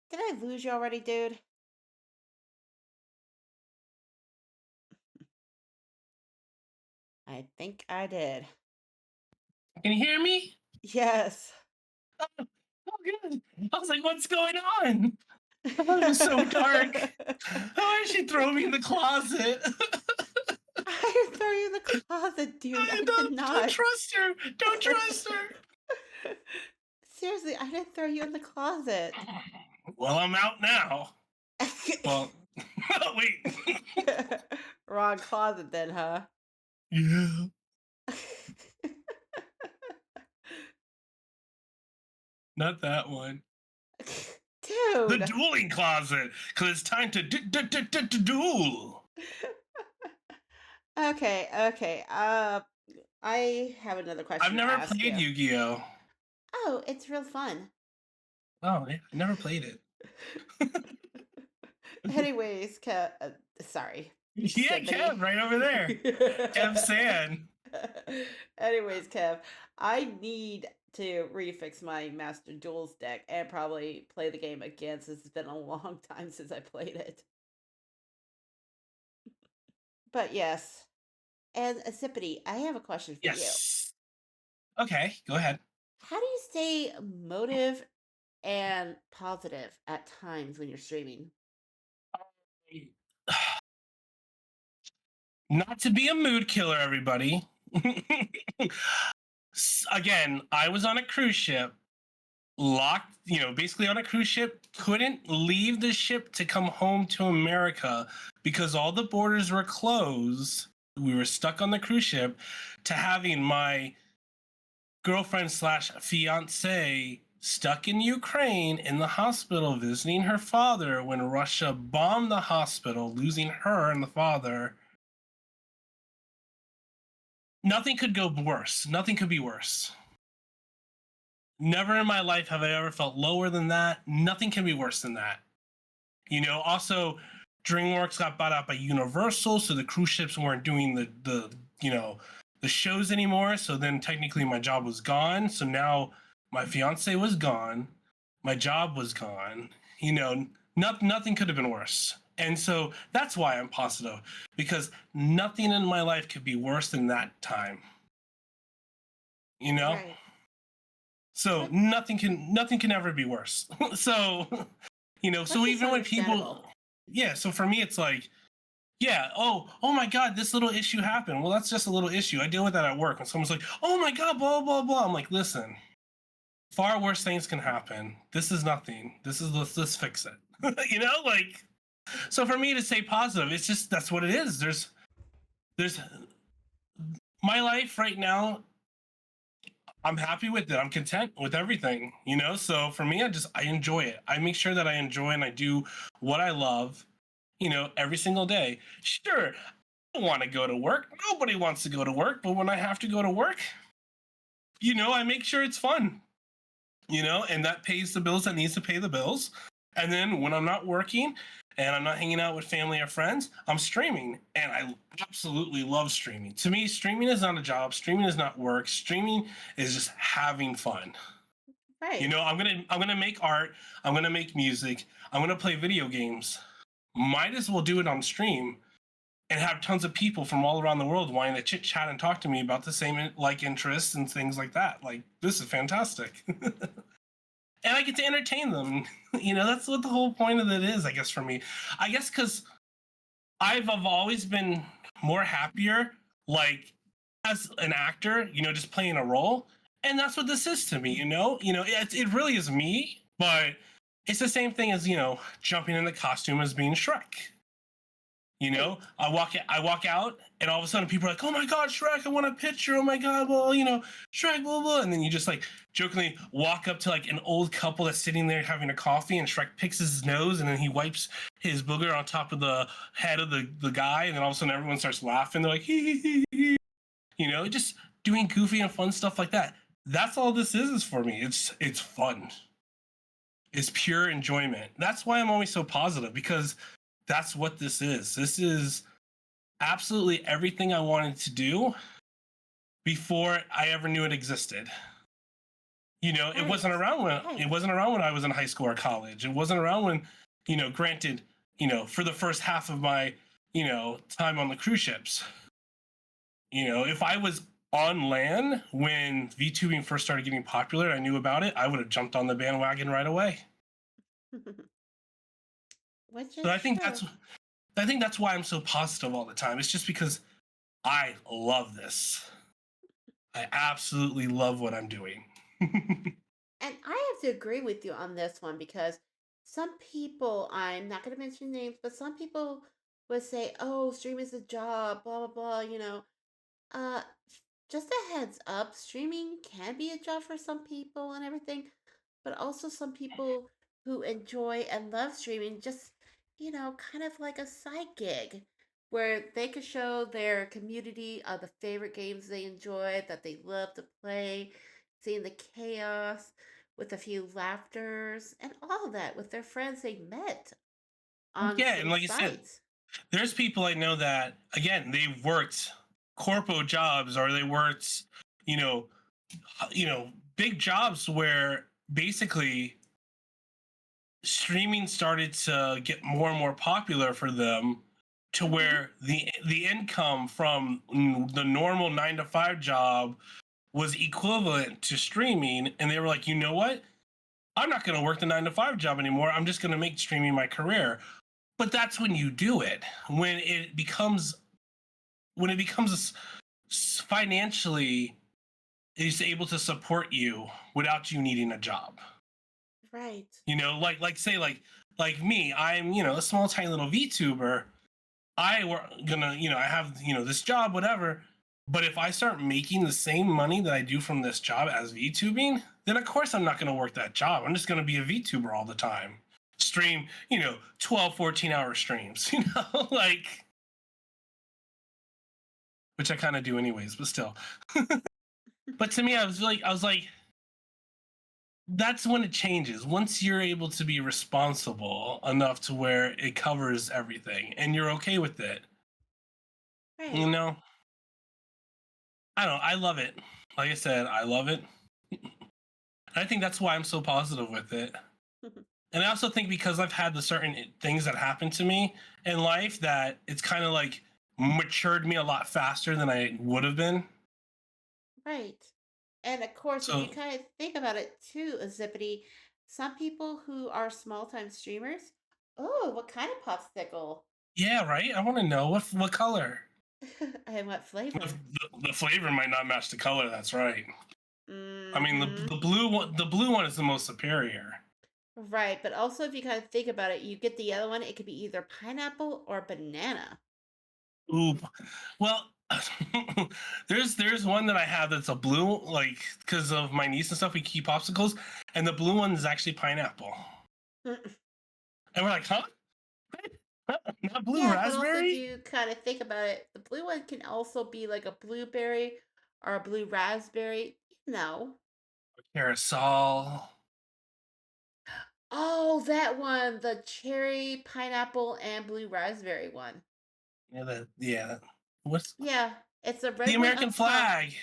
Did I lose you already, dude? I think I did. Can you hear me? Yes. Oh, good. I was like, what's going on? I thought it was so dark. Why did she throw me in the closet? I didn't throw you in the closet, dude. I did Don't not. trust her. Don't trust her. Seriously, I didn't throw you in the closet. Well, I'm out now. Well, wait. Wrong closet then, huh? Yeah, not that one. The Dude. dueling closet, because it's time to duel. Okay, okay. I have another I've question to never ask played you. Yu-Gi-Oh. Oh, it's real fun. Oh, yeah, I never played it. Anyways, sorry, Yeah, Sippity. Kev, right over there. Kev San. Anyways, Kev, I need to refix my Master Duels deck and probably play the game again since it's been a long time since I played it. But yes, and Sippity, I have a question for you. Yes. Okay, go ahead. How do you stay motive and positive at times when you're streaming? Not to be a mood killer, everybody. Again, I was on a cruise ship, locked, basically on a cruise ship, couldn't leave the ship to come home to America because all the borders were closed. We were stuck on the cruise ship to having my girlfriend slash fiance stuck in Ukraine in the hospital visiting her father when Russia bombed the hospital, losing her and the father. Nothing could go worse. Nothing could be worse. Never in my life have I ever felt lower than that. Nothing can be worse than that. Also, DreamWorks got bought out by Universal, so the cruise ships weren't doing the shows anymore. So then technically my job was gone. So now my fiance was gone, my job was gone. Nothing could have been worse. And so that's why I'm positive, because nothing in my life could be worse than that time. You know? Right. So Which, nothing can ever be worse. So, so which is even when people, understandable. yeah, so for me it's like, yeah, oh my god, this little issue happened. Well, that's just a little issue. I deal with that at work. When someone's like, oh my god, blah blah blah, I'm like, listen, far worse things can happen. This is nothing. Let's fix it. Like, so for me to stay positive, it's just that's what it is. There's my life right now, I'm happy with it. I'm content with everything, So for me, I enjoy it. I make sure that I enjoy and I do what I love, every single day. Sure, I don't want to go to work. Nobody wants to go to work, but when I have to go to work, I make sure it's fun, and that pays the bills that needs to pay the bills. And then when I'm not working and I'm not hanging out with family or friends, I'm streaming. And I absolutely love streaming. To me, streaming is not a job. Streaming is not work. Streaming is just having fun. Right. I'm gonna make art. I'm gonna make music. I'm gonna play video games. Might as well do it on stream and have tons of people from all around the world wanting to chit chat and talk to me about the same interests and things like that. Like, this is fantastic. And I get to entertain them. That's what the whole point of it is, I guess, for me. I guess because I've always been more happier, like as an actor, just playing a role, and that's what this is to me. It really is me, but it's the same thing as jumping in the costume as being Shrek. Right. I walk out, and all of a sudden people are like, "Oh my God, Shrek! I want a picture! Oh my God, well, Shrek, blah blah." And then you just like jokingly walk up to like an old couple that's sitting there having a coffee, and Shrek picks his nose, and then he wipes his booger on top of the head of the guy, and then all of a sudden everyone starts laughing. They're like, "Hee hee hee hee," just doing goofy and fun stuff like that. That's all this is for me. It's fun. It's pure enjoyment. That's why I'm always so positive, because that's what this is. This is absolutely everything I wanted to do before I ever knew it existed. It wasn't Right. around when Right. I was in high school or college. It wasn't around when, granted, for the first half of my, time on the cruise ships. If I was on land when VTubing first started getting popular, I knew about it, I would have jumped on the bandwagon right away. Which But is true. I think that's why I'm so positive all the time. It's just because I love this. I absolutely love what I'm doing. And I have to agree with you on this one because some people, I'm not going to mention names, but some people would say, oh, streaming is a job, blah, blah, blah. Uh, just a heads up, streaming can be a job for some people and everything, but also some people who enjoy and love streaming just, kind of like a side gig where they could show their community the favorite games they enjoy, that they love to play, seeing the chaos with a few laughters and all of that with their friends they met on Yeah, and some like I said, sites. there's people I know that again they've worked corpo jobs or they worked, you know, big jobs where basically streaming started to get more and more popular for them to Mm-hmm. where the income from the normal 9 to 5 job was equivalent to streaming, and they were like, you know what, I'm not going to work the 9 to 5 job anymore, I'm just going to make streaming my career. But that's when you do it, when it becomes financially is able to support you without you needing a job. Right. Like say like me, I'm a small tiny little VTuber. Gonna I have this job, whatever. But if I start making the same money that I do from this job as VTubing, then of course I'm not gonna work that job. I'm just gonna be a VTuber all the time. Stream 12, 14 hour streams, like, which I kind of do anyways, but still. But to me, I was like, that's when it changes. Once you're able to be responsible enough to where it covers everything and you're okay with it, you Right. know, I don't know. I love it. Like I said, I love it. I think that's why I'm so positive with it. And I also think because I've had the certain things that happen to me in life that it's kind of like matured me a lot faster than I would have been. Right. And of course, if you So kind of think about it too, Zippity, some people who are small time streamers, oh, what kind of popsicle? yeah, right. I want to know what color. And what The, flavor? the flavor might not match the color. That's right. I mean, Mm-hmm. the blue one is the most superior. Right. But also, if you kind of think about it, you get the other one, it could be either pineapple or banana. Ooh, well, there's one that I have that's a blue, like because of my niece and stuff. We keep popsicles, and the blue one is actually pineapple. And we're like, huh? Not blue Yeah, but also if raspberry? you kind of think about it, the blue one can also be like a blueberry or a blue raspberry. You know. Carousel. Oh, that one, the cherry, pineapple, and blue raspberry one. Yeah. What's Yeah, it's a the red one American up top. flag?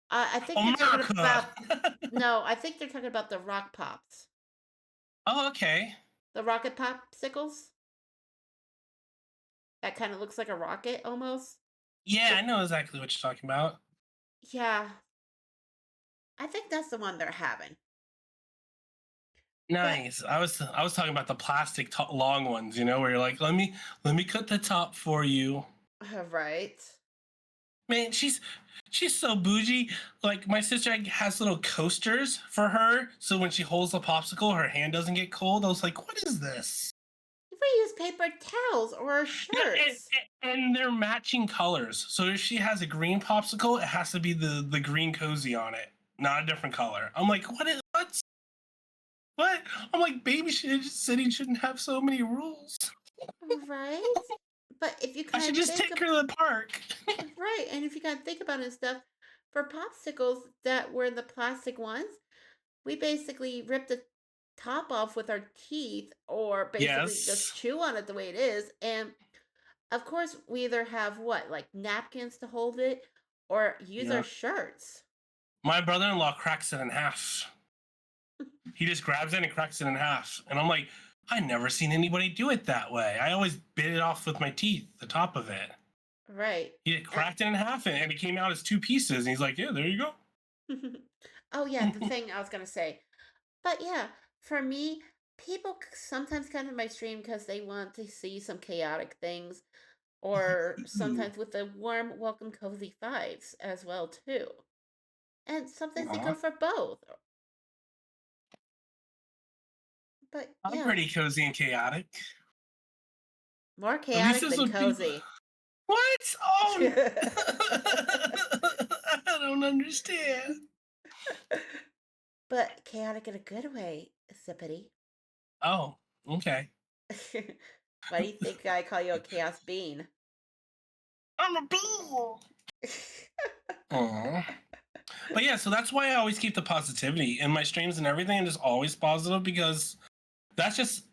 I think they're talking America. about no, I think they're talking about the rock pops, Oh, okay. the rocket popsicles. That kind of looks like a rocket almost. Yeah, I The know exactly what you're talking about. yeah, I think that's the one they're having. But Nice. I was talking about the plastic long ones, where you're like, let me cut the top for you. right. Man, she's so bougie. Like my sister has little coasters for her, so when she holds the popsicle, her hand doesn't get cold. I was like, what is this? If we use paper towels or Yeah, and, shirts, and they're matching colors. So if she has a green popsicle, it has to be the green cozy on it, not a different color. I'm like, what? I'm like, baby city shouldn't have so many rules. right? But if you I kind should of just think take her to the park. right, and if you kind of think about it and stuff, for popsicles that were the plastic ones, we basically rip the top off with our teeth or basically just Yes. chew on it the way it is. And of course, we either have what, like napkins to hold it or use our Yeah. shirts. My brother-in-law cracks it in half. He just grabs it and cracks it in half. And I'm like, I never seen anybody do it that way. I always bit it off with my teeth, the top of it. Right. He cracked it in half and it came out as two pieces. And he's like, yeah, there you go. Oh yeah, the thing I was gonna say. But yeah, for me, people sometimes come to my stream because they want to see some chaotic things, or sometimes with the warm, welcome, cozy vibes as well too. And sometimes they go Aw, for both. But I'm yeah, pretty cozy and chaotic. more At least chaotic that's than what people. cozy. What? Oh, I don't understand. But chaotic in a good way, Zippity. Oh, okay. Why do you think I call you a chaos bean? I'm a bee. Aw. But yeah, so that's why I always keep the positivity in my streams and everything, and just always positive because that's just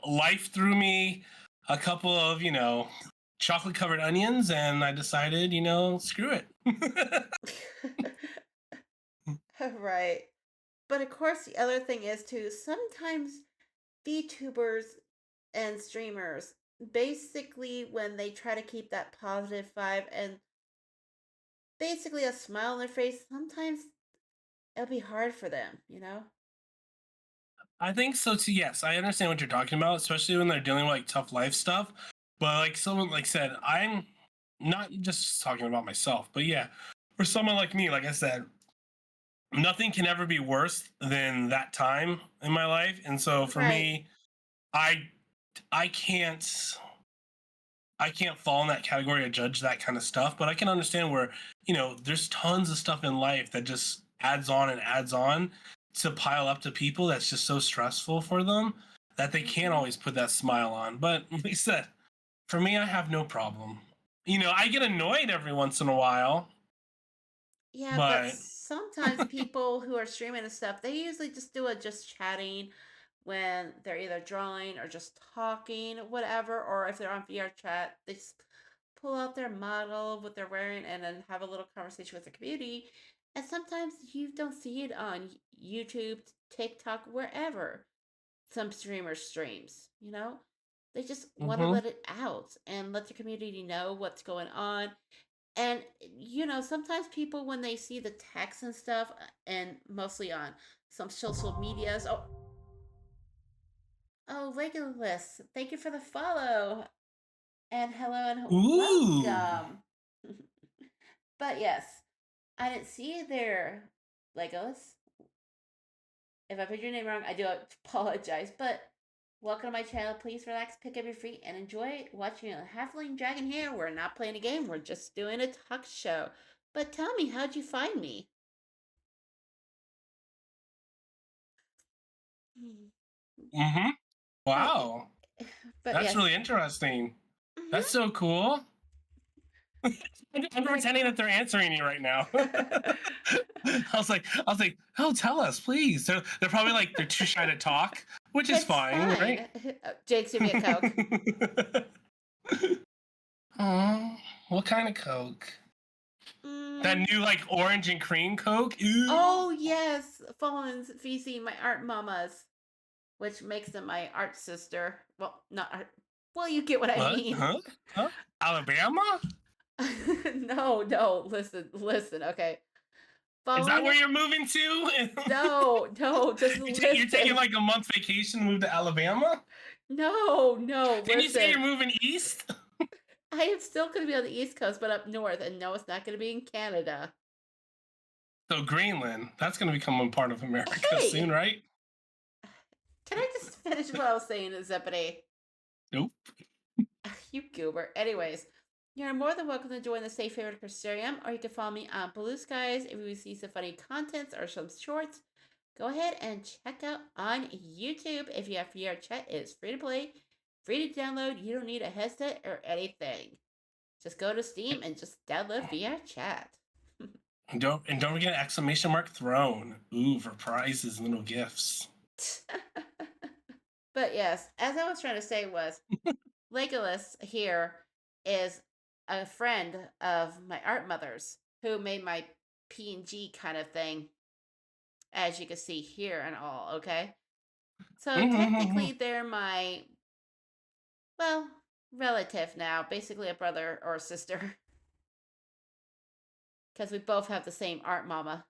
life threw me a couple of chocolate covered onions, and I decided screw it. Right. But of course, the other thing is too, sometimes VTubers and streamers, basically, when they try to keep that positive vibe and basically a smile on their face, sometimes it'll be hard for them? I think so too. Yes, I understand what you're talking about, especially when they're dealing with like tough life stuff. But like someone like said, I'm not just talking about myself, but yeah, for someone like me, like I said, nothing can ever be worse than that time in my life. And so for Right. me, I I can't I can't fall in that category or judge that kind of stuff, but I can understand where, there's tons of stuff in life that just adds on and adds on to pile up to people that's just so stressful for them that they can't Hmm. always put that smile on. But like I said, for me, I have no problem. I get annoyed every once in a while, Yeah, but but sometimes people who are streaming and stuff, they usually just do a just chatting when they're either drawing or just talking, whatever, or if they're on VR chat, they just pull out their model, what they're wearing, and then have a little conversation with the community. And sometimes you don't see it on YouTube, TikTok, wherever some streamers streams. They just want to mhm. let it out and let the community know what's going on. And sometimes people when they see the text and stuff, and mostly on some social medias, oh, Legolas, thank you for the follow, and hello and Ooh. welcome. But yes, I didn't see you there, Legolas. If I put your name wrong, I do apologize. But welcome to my channel. Please relax, pick up your feet, and enjoy watching a halfling dragon here. We're not playing a game. We're just doing a talk show. But tell me, how'd you find me? Mhm. But Wow. but That's yes. really interesting. That's Hmm. so cool. I'm pretending that they're answering you right now. I was like, oh, tell us, please. They're probably like they're too shy to talk, which is It's fine, right? fine. Jake's give me a Coke. Aw, what kind of Coke? That Mm. new like orange and cream Coke? Ooh. Oh yes, Fallen's VC, my art mamas, which makes them my art sister. Well, not art. Well, you get what I What? mean. Huh? Huh? Alabama? No, no. Listen. Okay, Is that Fallen. where you're moving to? No, no. Just You're taking listen. like a month vacation to move to Alabama? No, no. Didn't you say Listen. you're moving east? I am still going to be on the East Coast, but up north, and no, it's not going to be in Canada. So Greenland, that's going to become a part of America soon, Hey, right? can I just finish what I was saying, Zephyr? Nope. You goober. Anyways, you're more than welcome to join the Safe Favorite Crystarium, or you can follow me on Blue Skies if you see some funny contents or some shorts. Go ahead and check out on YouTube. If you have VR chat, it's free to play, free to download. You don't need a headset or anything. Just go to Steam and just download VR chat. And don't forget exclamation mark throne. Ooh, for prizes and little gifts. But yes, as I was trying to say was Legolas here is a friend of my art mother's who made my PNG kind of thing, as you can see here and all, okay? So technically Mm-hmm. they're my, well, relative now, basically a brother or a sister, because we both have the same art mama.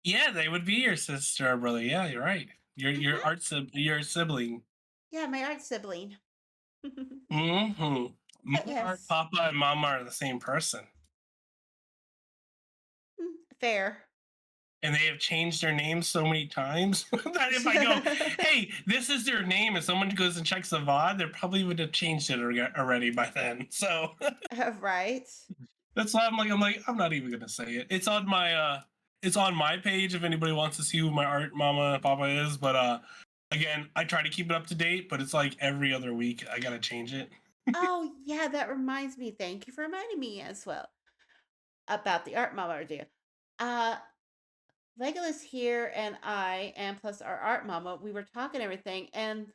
Yeah, they would be your sister or brother. Yeah, you're right. Hmm. Your sibling. Yeah, my art sibling. Mm-hmm. But My art yes, papa and mama are the same person. fair. And they have changed their names so many times that if I go, hey, this is their name, and someone goes and checks the VOD, they probably would have changed it already by then. So Right. that's why I'm not even gonna say it. It's on my page if anybody wants to see who my art mama and papa is. But again, I try to keep it up to date, but it's like every other week I gotta change it. Oh, yeah, that reminds me. Thank you for reminding me as well about the art mama idea. Uh, Legolas here and I, and plus our art mama, we were talking everything, and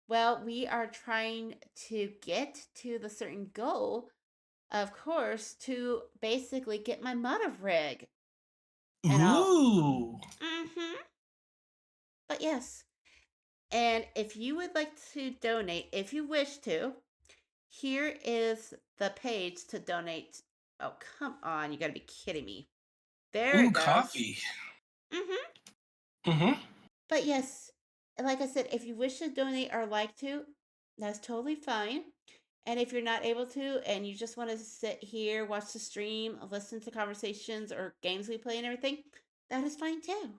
well, we are trying to get to the certain goal, of course, to basically get my mother rig and all. Ooh. Mm-hmm. But yes, and if you would like to donate, if you wish to, here is the page to donate. Oh, come on, you gotta be kidding me. There Ooh, it goes. coffee. Mm-hmm. Mm-hmm. But yes, like I said, if you wish to donate or like to, that's totally fine. And if you're not able to and you just want to sit here, watch the stream, listen to conversations or games we play and everything, that is fine too.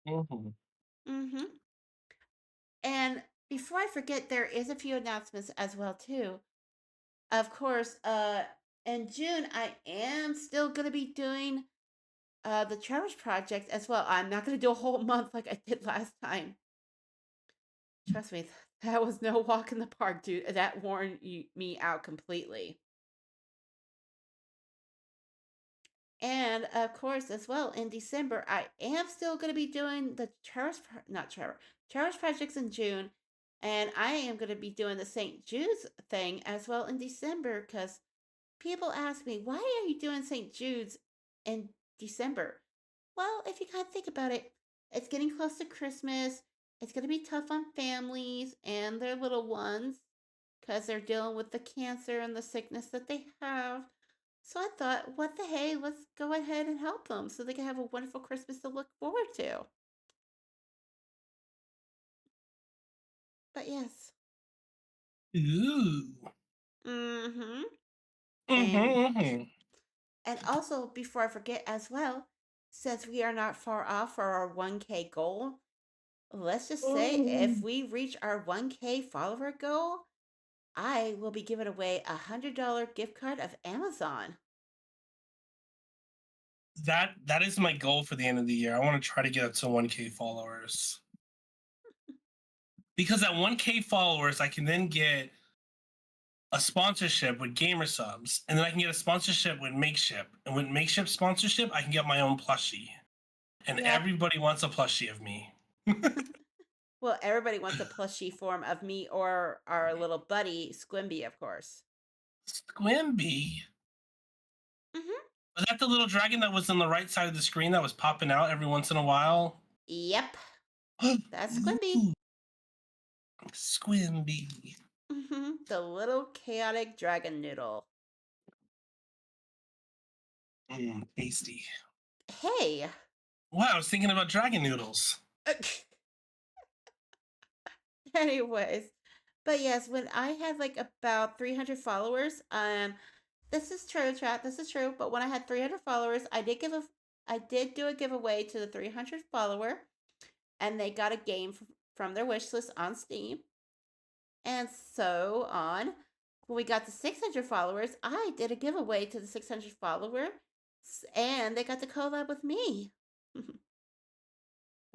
Mm-hmm. Mm-hmm. And before I forget, there is a few announcements as well too. Of course, in June I am still gonna be doing the Travis Project as well. I'm not gonna do a whole month like I did last time. Trust me, that was no walk in the park, dude. That me out completely. And of course, as well, in December, I am still going to be doing the not Trevor, Travis projects in June. And I am going to be doing the St. Jude's thing as well in December because people ask me, why are you doing St. Jude's in December? Well, if you kind of think about it, it's getting close to Christmas. It's going to be tough on families and their little ones because they're dealing with the cancer and the sickness that they have. So I thought, what the hey, let's go ahead and help them so they can have a wonderful Christmas to look forward to. But yes. Ooh. Mm-hmm. And Mm-hmm. and also before I forget as well, since we are not far off for our 1K goal, let's just say if Mm-hmm. we reach our 1K follower goal, I will be giving away $100 gift card of Amazon. That is my goal for the end of the year. I want to try to get up to 1K followers. Because at 1K followers, I can then get a sponsorship with Gamer Subs, and then I can get a sponsorship with Makeshift. And with Makeshift sponsorship, I can get my own plushie. And Yep. everybody wants a plushie of me. Well, everybody wants a plushie form of me or our little buddy, Squimby, of course. Squimby. Mm-hmm. Was that the little dragon that was on the right side of the screen that was popping out every once in a while? Yep. That's Squimby. Ooh, Squimby. Mm-hmm. The little chaotic dragon noodle. Tasty. Hey. Wow, I was thinking about dragon noodles. Anyways, but yes, when I had like about 300 followers, this is true, chat. This is true. But when I had 300 followers, I did do a giveaway to the 300 follower, and they got a game from their wish list on Steam, and so on. When we got to 600 followers, I did a giveaway to the 600 follower, and they got to collab with me.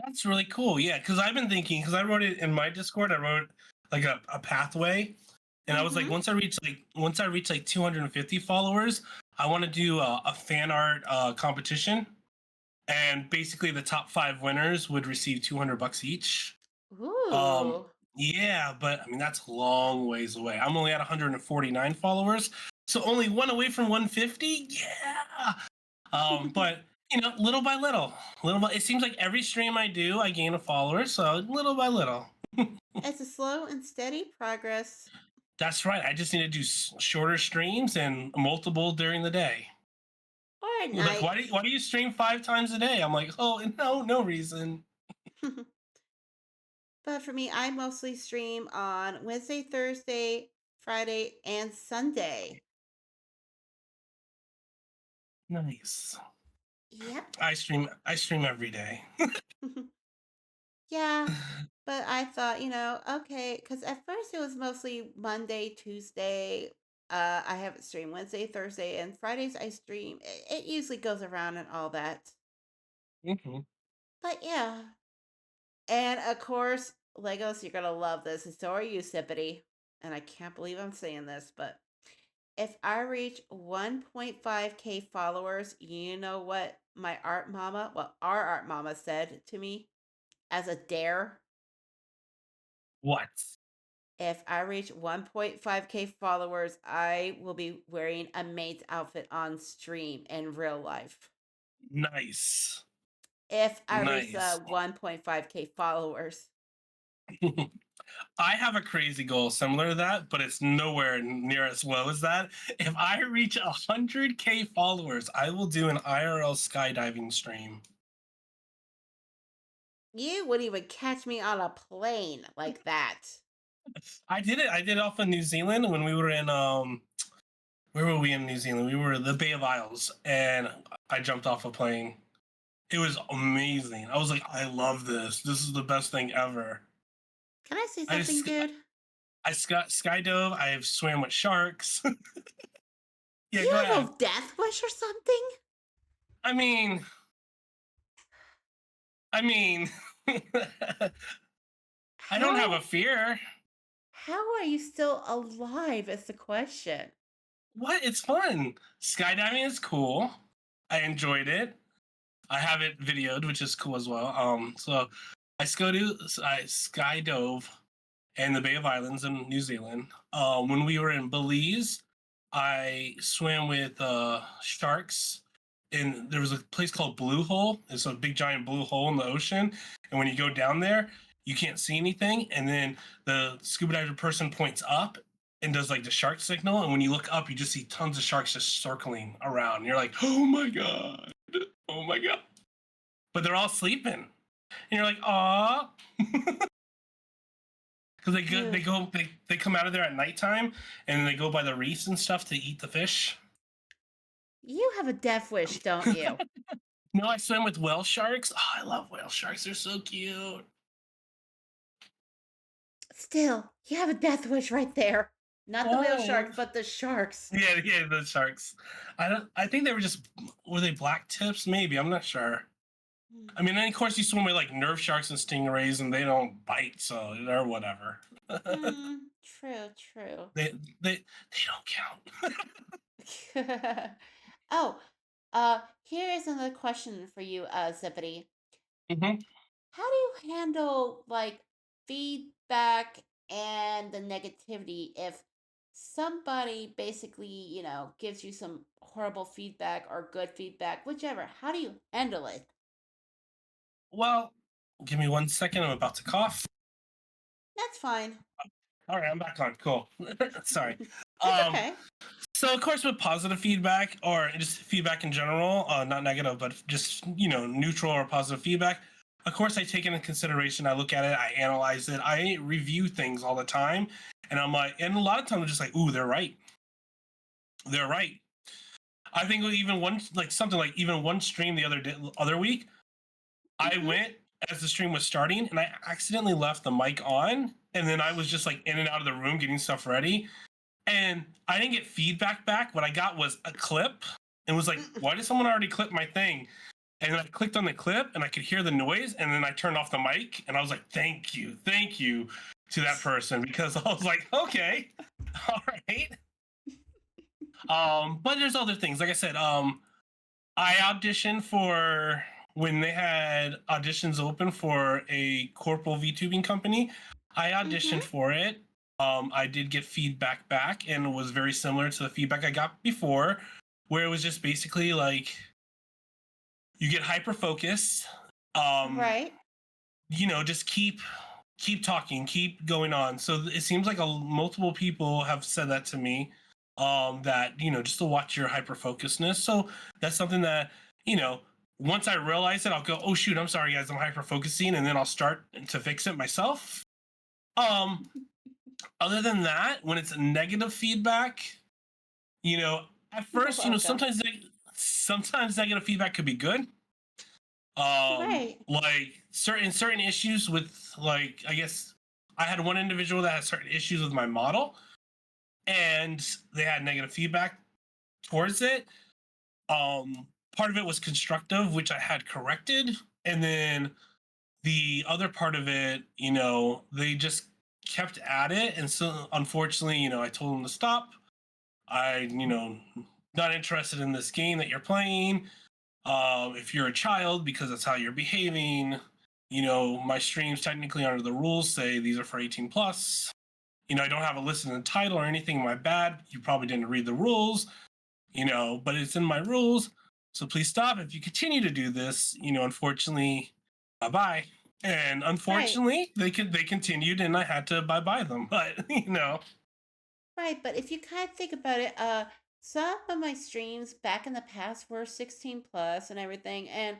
That's really cool. Yeah, because I've been thinking, because I wrote it in my Discord, I wrote like a pathway. And I was like, Mm-hmm. once I reach like 250 followers, I want to do a fan art competition. And basically the top 5 winners would receive $200 each. Um, Ooh. yeah, but I mean that's a long ways away. I'm only at 149 followers. So only one away from 150. Yeah. But little by little, it seems like every stream I do, I gain a follower. So little by little. It's a slow and steady progress. That's right. I just need to do shorter streams and multiple during the day. Or at Like, night. why do you stream 5 times a day? I'm like, oh, no reason. But for me, I mostly stream on Wednesday, Thursday, Friday, and Sunday. Nice. Yep. I stream every day. Yeah. But I thought, okay, because at first it was mostly Monday, Tuesday. I haven't streamed Wednesday, Thursday, and Fridays I stream. It usually goes around and all that. Hmm. But yeah. And of course, Legos, you're gonna love this. And so are you, Sippity. And I can't believe I'm saying this, but if I reach 1.5K followers, you know what our art mama said to me as a dare? What? If I reach 1.5K followers, I will be wearing a maid's outfit on stream in real life. Nice. If I reach Nice. the 1.5K followers. I have a crazy goal similar to that, but it's nowhere near as well as that. If I reach 100K followers, I will do an IRL skydiving stream. You wouldn't even catch me on a plane like that. I did it. I did it off of New Zealand when we were in where were we in New Zealand? We were in the Bay of Isles, and I jumped off a plane. It was amazing. I was like, I love this. This is the best thing ever. Can I say I something, just dude? I skydove. I've swam with sharks. Do Yeah, go you have ahead. a death wish or something? I mean, I mean, I don't have a How fear. how are you still alive is the question. What? It's fun. Skydiving is cool. I enjoyed it. I have it videoed, which is cool as well. So I skydove in the Bay of Islands in New Zealand. When we were in Belize, I swam with sharks. And there was a place called Blue Hole. It's a big giant blue hole in the ocean. And when you go down there, you can't see anything. And then the scuba diver person points up and does like the shark signal. And when you look up, you just see tons of sharks just circling around. And you're like, oh my God. Oh my God. But they're all sleeping. And you're like, aw. Because Dude, they come out of there at nighttime and they go by the reefs and stuff to eat the fish. you have a death wish, don't you? No, I swim with whale sharks. Oh, I love whale sharks. They're so cute. Still, you have a death wish right there. Not the whale Oh, sharks, but the sharks. yeah, the sharks. I think they were they black tips? Maybe, I'm not sure. I mean, then of course you swim with like nerve sharks and stingrays, and they don't bite, so they're whatever. True, true. They don't count. Oh, here is another question for you, Zippity. Hmm. How do you handle like feedback and the negativity if somebody basically, gives you some horrible feedback or good feedback, whichever? How do you handle it? Well, give me 1 second. I'm about to cough. That's fine. All right, I'm back on. Cool. Sorry. That's Um, okay. So of course, with positive feedback or just feedback in general, not negative, but just neutral or positive feedback. Of course, I take it into consideration. I look at it, I analyze it, I review things all the time, and I'm like, and a lot of times I'm just like, ooh, they're right. They're right. I think even one like something like even one stream the other week, I Mm-hmm. went as the stream was starting, and I accidentally left the mic on, and then I was just like in and out of the room getting stuff ready, and I didn't get feedback back. What I got was a clip and was like, why did someone already clip my thing? And then I clicked on the clip and I could hear the noise. And then I turned off the mic and I was like, thank you to that person because I was like, okay, all right. But there's other things. Like I said, I auditioned for when they had auditions open for a corporal VTubing company. I Mm-hmm. auditioned for it. I did get feedback back, and it was very similar to the feedback I got before, where it was just basically like you get hyper focused. Um, Right. just keep talking, keep going on. So it seems like multiple people have said that to me. That just to watch your hyper focusedness. So that's something that you know. Once I realize it, I'll go, oh shoot, I'm sorry guys, I'm hyper focusing, and then I'll start to fix it myself. Um, Other than that, when it's negative feedback, at You're first, welcome. sometimes negative feedback could be good. Right. Like certain issues with, like, I guess I had one individual that had certain issues with my model, and they had negative feedback towards it. Part of it was constructive, which I had corrected, and then the other part of it, they just kept at it, and so unfortunately, I told them to stop. Not interested in this game that you're playing. If you're a child, because that's how you're behaving, my streams technically under the rules say these are for 18 plus. I don't have a list in the title or anything. My bad. You probably didn't read the rules, but it's in my rules. So please stop. If you continue to do this, unfortunately, bye bye. And Right. unfortunately, they continued, and I had to bye bye them. But Right. But if you kind of think about it, some of my streams back in the past were 16 plus and everything, and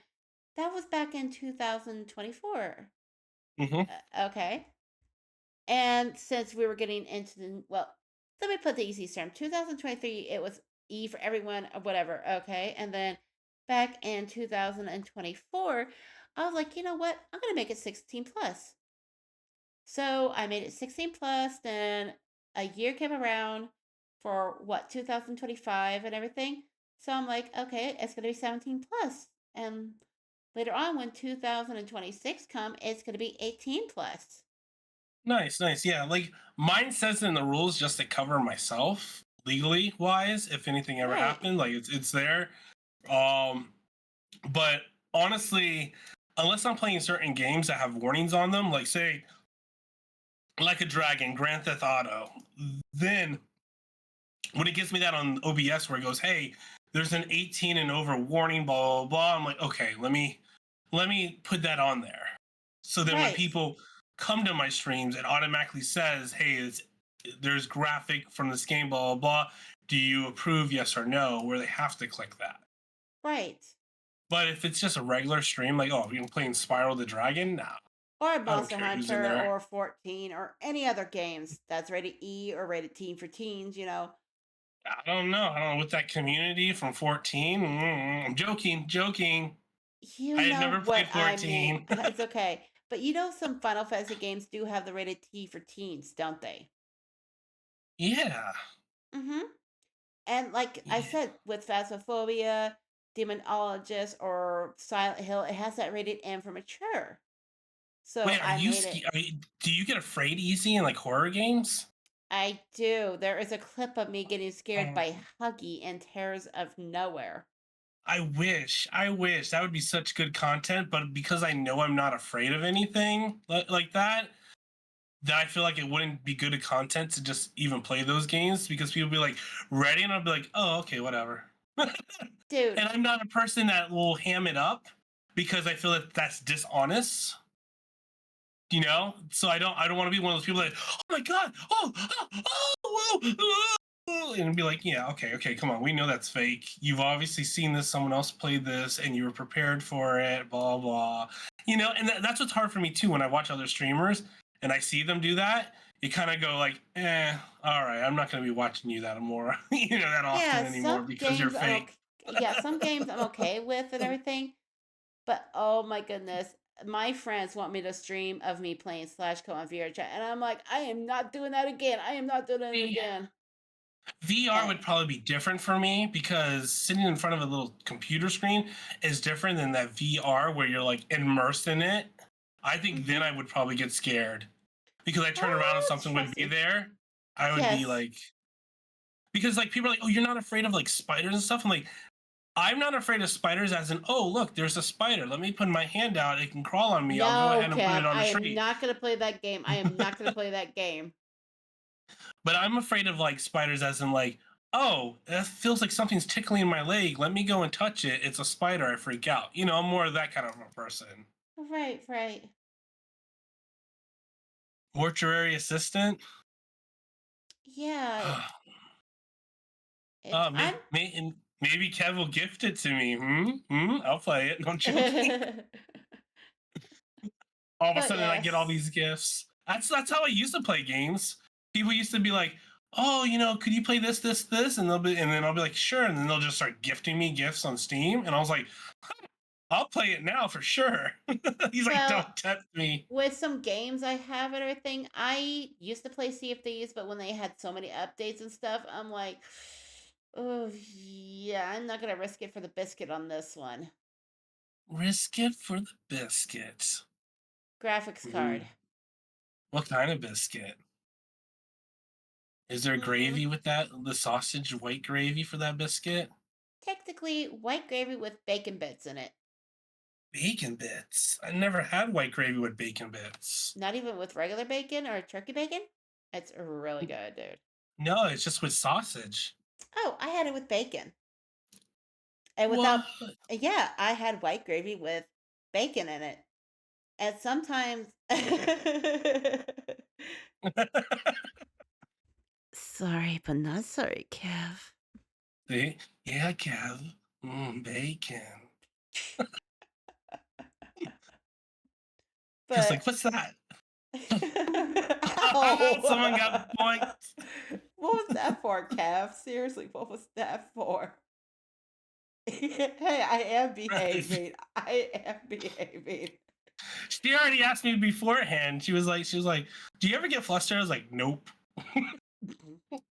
that was back in 2024. mhm. Okay. And since we were getting into the, well, let me put the easy term. 2023, it was E for everyone or whatever. Okay. And then back in 2024, I was like, you know what? I'm going to make it 16 plus. So I made it 16 plus. Then a year came around for what, 2025 and everything. So I'm like, okay, it's going to be 17 plus. And later on, when 2026 come, it's going to be 18 plus. Nice, nice. Yeah, like mine says in the rules just to cover myself legally wise if anything ever Right. happened, like it's there. Um but honestly, unless I'm playing certain games that have warnings on them, like say like a dragon, Grand Theft Auto, then when it gives me that on OBS where it goes, "Hey, there's an 18 and over warning, blah blah blah," I'm like, "Okay, let me put that on there." So then when Right. people come to my streams, it automatically says, "Hey, there's graphic from this game, blah blah blah. Do you approve? Yes or no?" Where they have to click that. Right. But if it's just a regular stream, like, oh, you're playing Spiral the Dragon, nah, Or I don't Monster care who's in Hunter there. or 14 or any other games that's rated E or rated teen for teens. I don't know. I don't know with that community from 14. I'm joking, joking. You I had know never what played I mean. 14. It's okay. But some Final Fantasy games do have the rated T for teens, don't they? Yeah, Mm-hmm. And like I yeah. said, with Phasmophobia, Demonologist, or Silent Hill, it has that rated M for mature. So Wait, I made it. do you get afraid easy in like horror games? I do. There is a clip of me getting scared Oh, by Huggy in Terrors of Nowhere. I wish that would be such good content, but because I know I'm not afraid of anything like that, that I feel like it wouldn't be good content to just even play those games because people be like ready, and I'll be like, oh, okay, whatever. Dude, And I'm not a person that will ham it up because I feel that that's dishonest. So I don't want to be one of those people that, oh my god, and be like, yeah, okay, okay, come on, we know that's fake. You've obviously seen this, someone else played this, and you were prepared for it, blah blah. And that's what's hard for me too when I watch other streamers and I see them do that. You kind of go like, all right, I'm not going to be watching you that more, that often yeah, anymore some because you're games I'm fake. okay. Yeah, some games I'm okay with and everything. But oh my goodness, my friends want me to stream of me playing Slash Co on VR chat, and I'm like, I am not doing that again. I am not doing it again. VR And would probably be different for me because sitting in front of a little computer screen is different than that VR where you're like immersed in it. I think then mm-hmm. I would probably get scared because I turn around and something would Trust be me. there. I would be Yes. like, because like people are like, oh, you're not afraid of like spiders and stuff. I'm like, I'm not afraid of spiders as in, oh, look, there's a spider. Let me put my hand out. It can crawl on me. I'll go No, ahead and put it Kev, on a I am tree. not gonna play that game. I am not gonna play that game. But I'm afraid of like spiders, as in like, oh, it feels like something's tickling my leg. Let me go and touch it. It's a spider. I freak out. I'm more of that kind of a person. Right, right. Mortuary assistant. Yeah, uh, it's I'm maybe Kev will gift it to me. I'll play it. No, I'm joking. All of a but sudden, I get all yes. these gifts. That's how I used to play games. People used to be like, "Oh, could you play this, this, this?" And then I'll be like, "Sure." And then they'll just start gifting me gifts on Steam, and I was like, "I'll play it now for sure." He's like, Well, "Don't tempt me." with some games I have and everything, I used to play Sea of Thieves, but when they had so many updates and stuff, I'm like, oh yeah, I'm not gonna risk it for the biscuit on this one. Risk it for the biscuit. Graphics card. Mm. What kind of biscuit? Is there Mm, gravy with that? The sausage white gravy for that biscuit? technically, white gravy with bacon bits in it. Bacon bits. I never had white gravy with bacon bits. Not even with regular bacon or turkey bacon. It's really good, dude. No, it's just with sausage. Oh, I had it with bacon. And without, What? yeah, I had white gravy with bacon in it. And sometimes, sorry, but not sorry, Kev. See? Yeah, Kev. Bacon. Kev's But, like, what's that? Someone got ow. points. What was that for, Kev? Seriously, what was that for? Hey, I am behaving. I am behaving. She already asked me beforehand. She was like, "Do you ever get flustered?" I was like, "Nope."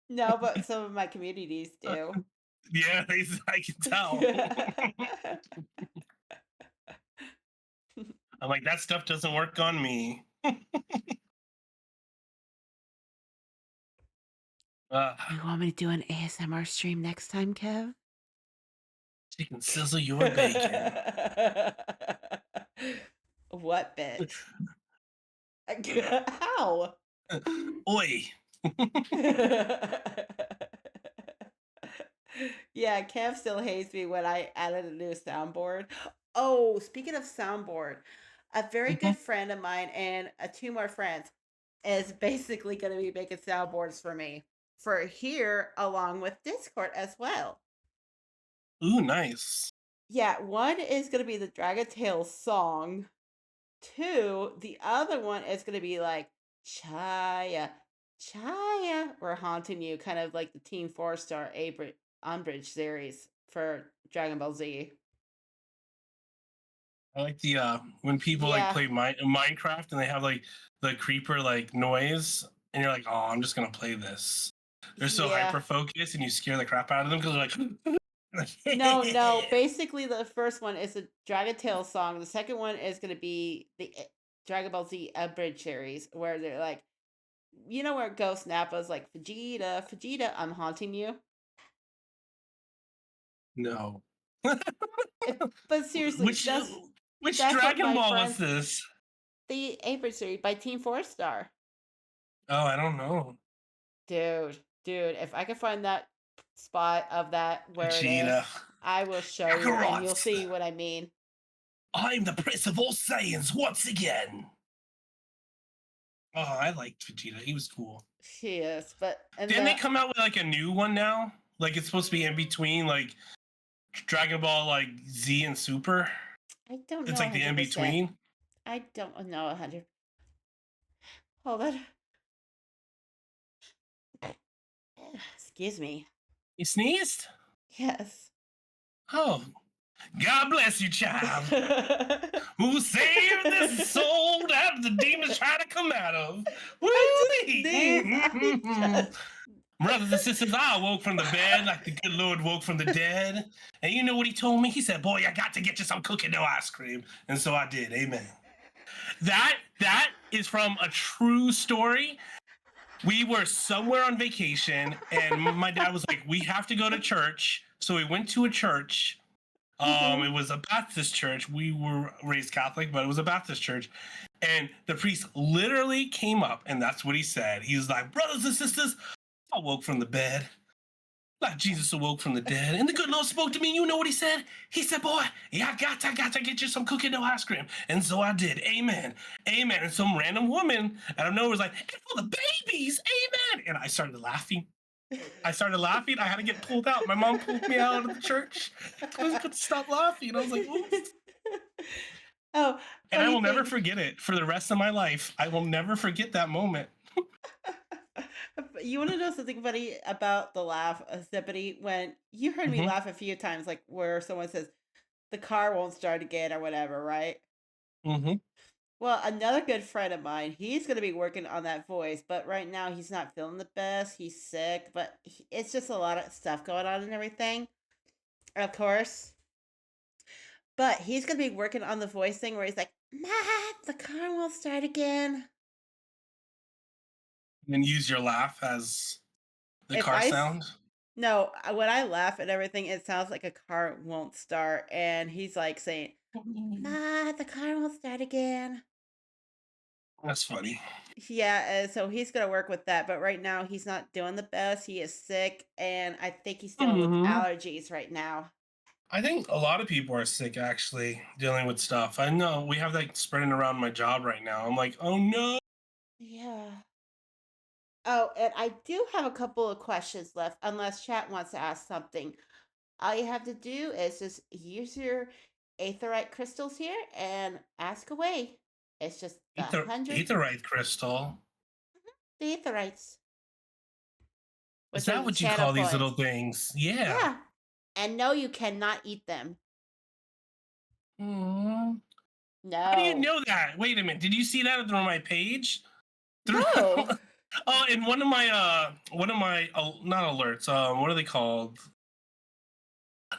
No, but some of my communities do. Yeah, I can tell. I'm like, that stuff doesn't work on me. Uh, You want me to do an ASMR stream next time, Kev? she can sizzle your bacon. What bit? How? Oi. Yeah, Kev still hates me when I added a new soundboard. Oh, speaking of soundboard, a very good Mhm. friend of mine and two more friends is basically going to be making soundboards for me for here along with Discord as well. Ooh, nice. Yeah, one is going to be the Dragon Tales song. Two, the other one is going to be like Chaya, Chaya, we're haunting you, kind of like the Team Four Star Umbridge series for Dragon Ball Z. I like the when people like Yeah, play Minecraft and they have like the creeper like noise, and you're like, oh, I'm just gonna play this. They're so yeah. hyper focused, and you scare the crap out of them because they're No, no. like. Basically, the first one is a Dragon Tales song. The second one is going to be the Dragon Ball Z Umbridge series, where they're like, you know, where Ghost Nappa's like, Vegeta, Vegeta, I'm haunting you. No. But seriously, which which that's what Dragon my Ball was friends, this? the Umbridge series by Team Four Star. Oh, I don't know. Dude, if I can find that spot of that where it Vegeta. is, I will show you and you'll Kakarot. see what I mean. I'm the Prince of all Saiyans once again. Oh, I liked Vegeta. He was cool. She is, but and Didn't they the come out with like a new one now? Like it's supposed to be in between like Dragon Ball like Z and Super. I don't It's know like the in 100%. between. I don't know 100. Hold on. Excuse me. You sneezed? Yes. Oh, God bless you, child. Who saved this soul out of the demons trying to come out of? I just Woo-wee. sneezed. I just Brothers and sisters, I awoke from the bed like the good Lord woke from the dead. And you know what he told me? He said, boy, I got to get you some cookie dough ice cream. And so I did. Amen. That is from a true story. We were somewhere on vacation, and my dad was like, we have to go to church. So we went to a church. Mm-hmm. It was a Baptist church. We were raised Catholic, but it was a Baptist church. And the priest literally came up, and that's what he said. He was like, "Brothers and sisters, I woke from the bed like Jesus awoke from the dead. And the good Lord spoke to me. You know what he said? He said, boy, yeah, I got to get you some cookie dough ice cream. And so I did. Amen. Amen. And some random woman out of nowhere was like, and for the babies, amen. And I started laughing. I had to get pulled out. My mom pulled me out of the church. I couldn't stop laughing. I was like, oops. Oh, And I funny will never thing. forget it for the rest of my life. I will never forget that moment. You want to know something funny about the laugh, Zippity? When you heard me Mm-hmm. laugh a few times, like where someone says the car won't start again or whatever, right? Mm-hmm. Well, another good friend of mine, he's going to be working on that voice, but right now he's not feeling the best. He's sick, but it's just a lot of stuff going on and everything, of course. But he's going to be working on the voice thing where he's like, Matt, the car won't start again. And use your laugh as the If car I sound. No, when I laugh and everything, it sounds like a car won't start. And he's like saying, "Ma, the car won't start again." That's funny. Yeah, and so he's gonna work with that. But right now, he's not doing the best. He is sick, and I think he's dealing with Mm-hmm. allergies right now. I think a lot of people are sick actually dealing with stuff. I know we have that spreading around my job right now. I'm like, oh no. Yeah. Oh, and I do have a couple of questions left, unless chat wants to ask something. All you have to do is just use your aetherite crystals here and ask away. It's just the hundred Aetherite crystal. the aetherites, Is which are that the what you channel call these little points. things? Yeah. Yeah. And no, you cannot eat them. Mm. How do you No. know that? Wait a minute. Did you see that on my page? Through No. oh, in one of my not alerts. What are they called?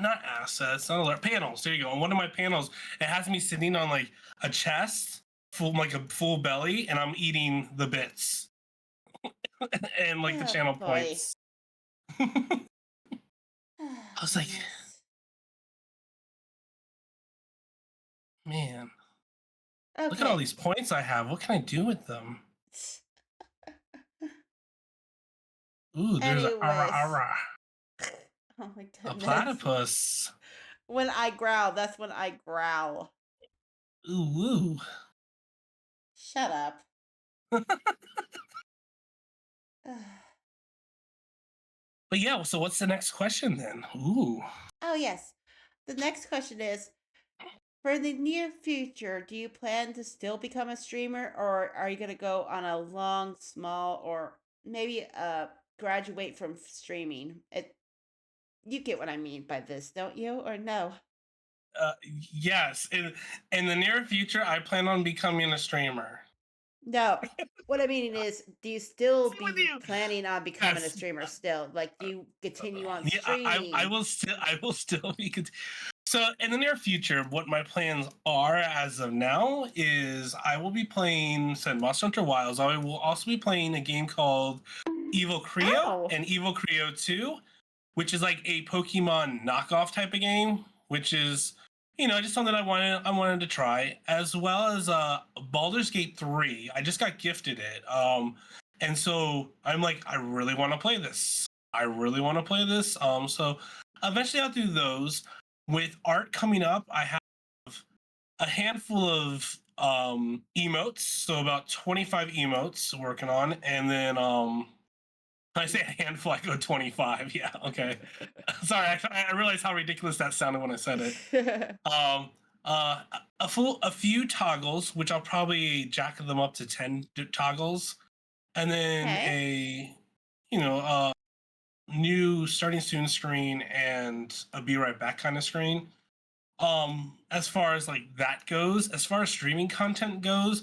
Not assets, not alert panels. There you go. On one of my panels, it has me sitting on like a chest, full like a full belly, and I'm eating the bits and like the Oh channel boy. points. I Oh, was like, goodness. man, look at all Okay. these points I have. What can I do with them? Ooh, there's a Anyways. Oh my a goodness. platypus. When I growl, that's when I growl. Ooh, ooh. Shut up. But yeah, so what's the next question then? Ooh. Oh, yes. The next question is, for the near future, do you plan to still become a streamer, or are you going to go on a long, small, or maybe graduate from streaming? You get what I mean by this, don't you? Or no? Yes, in the near future, I plan on becoming a streamer. No. What I mean is, do you still See with be you. planning on becoming a Yes. streamer still? Like, do you continue on Yeah, I streaming? will still be so in the near future. What my plans are as of now is I will be playing said Monster Hunter Wilds. I will also be playing a game called Evil Creo Ow! and Evil Creo 2, which is like a Pokemon knockoff type of game, which is just something I wanted to try, as well as Baldur's Gate 3. I just got gifted it. And so I'm like, I really want to play this. I really want to play this. So eventually I'll do those. With art coming up, I have a handful of emotes, so about 25 emotes working on, and then when I say a handful, I go 25. Yeah, okay. Sorry, I realized how ridiculous that sounded when I said it. Um, a few toggles, which I'll probably jack them up to 10 toggles, and then Okay. a you know new starting student screen and a be right back kind of screen. As far as like that goes, as far as streaming content goes,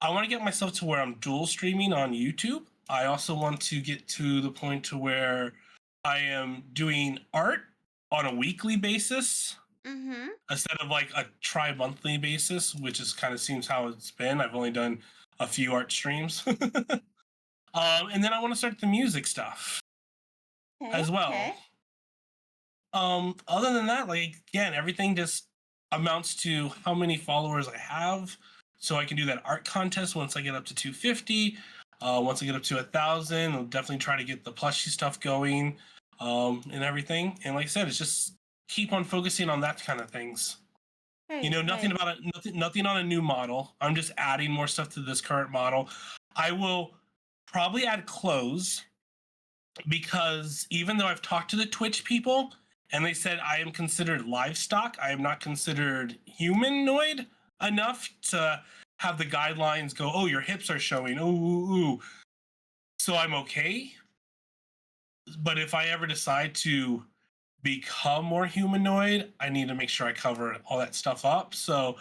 I want to get myself to where I'm dual streaming on YouTube. I also want to get to the point to where I am doing art on a weekly basis Mm-hmm. instead of like a tri-monthly basis, which is kind of seems how it's been. I've only done a few art streams. And then I want to start the music stuff Okay. as well. Okay. Other than that, like again, everything just amounts to how many followers I have. So I can do that art contest once I get up to 250. Once I get up to 1,000, I'll definitely try to get the plushie stuff going, and everything. And like I said, it's just keep on focusing on that kind of things. Right, Nothing right. about it, nothing on a new model. I'm just adding more stuff to this current model. I will probably add clothes because even though I've talked to the Twitch people and they said I am considered livestock, I am not considered humanoid enough to have the guidelines go, oh, your hips are showing. Ooh, ooh, ooh. So I'm okay. But if I ever decide to become more humanoid, I need to make sure I cover all that stuff up. So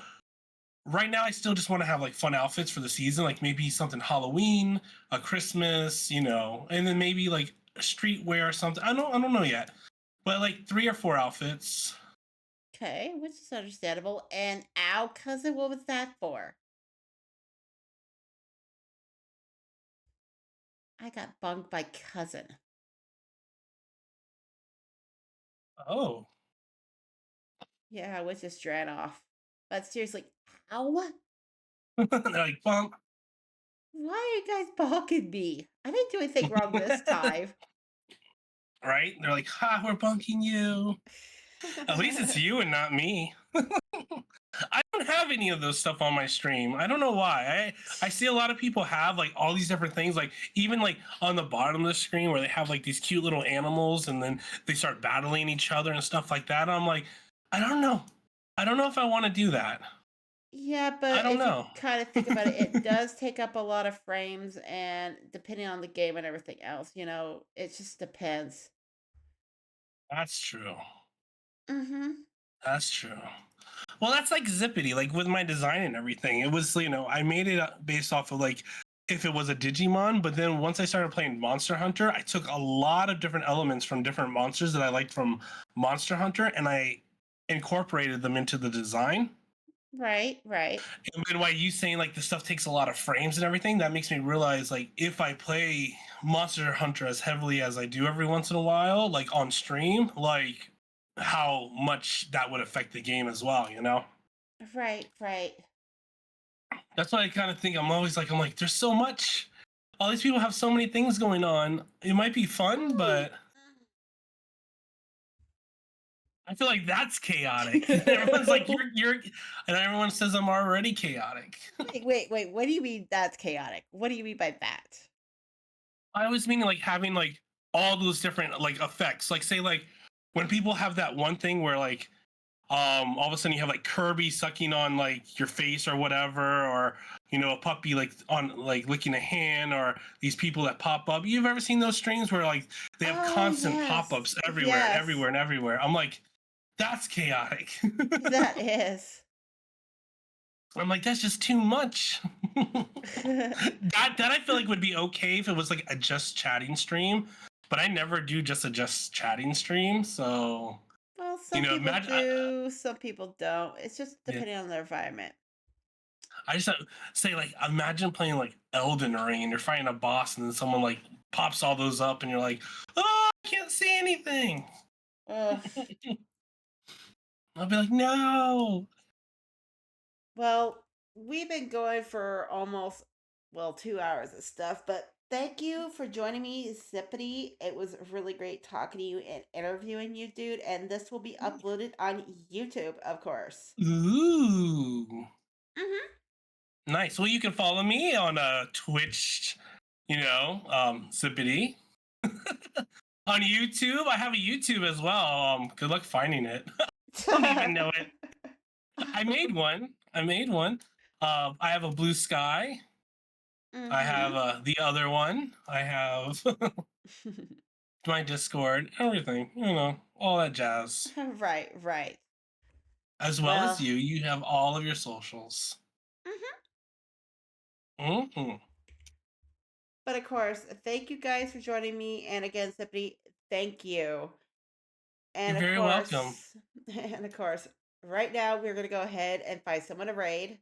right now I still just want to have like fun outfits for the season, like maybe something Halloween, a Christmas, and then maybe like a streetwear or something. I don't know yet. But like 3 or 4 outfits. Okay, which is understandable. And ow, cousin, what was that for? I got bunked by cousin. Oh. Yeah, which just ran off. But seriously, ow? They're like bump, Why are you guys bonking me? I didn't do anything wrong this time. right? They're like, ha, we're bunking you. At least it's you and not me. I don't have any of those stuff on my stream. I don't know why. I see a lot of people have like all these different things, like even like on the bottom of the screen where they have like these cute little animals and then they start battling each other and stuff like that. I'm like, I don't know. I don't know if I want to do that. Yeah, I but don't if you know. kind of think about it, it does take up a lot of frames, and depending on the game and everything else, it just depends. That's true. Mm-hmm. That's true. Well, that's like Zippity, like with my design and everything. It was, I made it based off of like if it was a Digimon, but then once I started playing Monster Hunter, I took a lot of different elements from different monsters that I liked from Monster Hunter and I incorporated them into the design. Right, right. And then why you saying like the stuff takes a lot of frames and everything, that makes me realize like if I play Monster Hunter as heavily as I do every once in a while, like on stream, like how much that would affect the game as well. Right, right. That's why I kind of think I'm like, there's so much. All these people have so many things going on. It might be fun, but I feel like that's chaotic. Everyone's like, you're, and everyone says I'm already chaotic. Wait. What do you mean that's chaotic? What do you mean by that? I was meaning like having like all those different like effects. Like say like when people have that one thing where like all of a sudden you have like Kirby sucking on like your face or whatever, or a puppy like on like licking a hand, or these people that pop up. You've ever seen those streams where like they have Oh, constant yes. pop-ups everywhere and Yes, everywhere and everywhere? I'm like, that's chaotic. that is. I'm like, that's just too much. That I feel like would be okay if it was like a just chatting stream, but I never do just a just chatting stream. So Well, some people imagine. do, some people don't. It's just Yeah. depending on their environment. I just say like imagine playing like Elden Ring and you're fighting a boss and then someone like pops all those up and you're like, oh, I can't see anything. Ugh. I'll be like, no. Well, we've been going for almost, well, 2 hours of stuff, but thank you for joining me, Zippity. It was really great talking to you and interviewing you, dude. And this will be uploaded on YouTube, of course. Ooh. Mm-hmm. Nice. Well, you can follow me on Twitch, Zippity. On YouTube, I have a YouTube as well. Good luck finding it. I don't even know it. I made one. I have a blue sky. I have Mm-hmm. the other one. I have my Discord, everything, all that jazz. Right, right. As well as Well, you have all of your socials. mhm. Hmm. But of course, thank you guys for joining me. And again, Zippity, thank you. You're And of very welcome. course, and of course, right now we're going to go ahead and find someone to raid.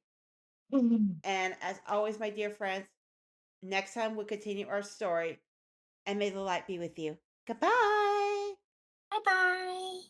Bye And as always, my dear friends, next time we'll continue our story. And may the light be with you. Goodbye. bye.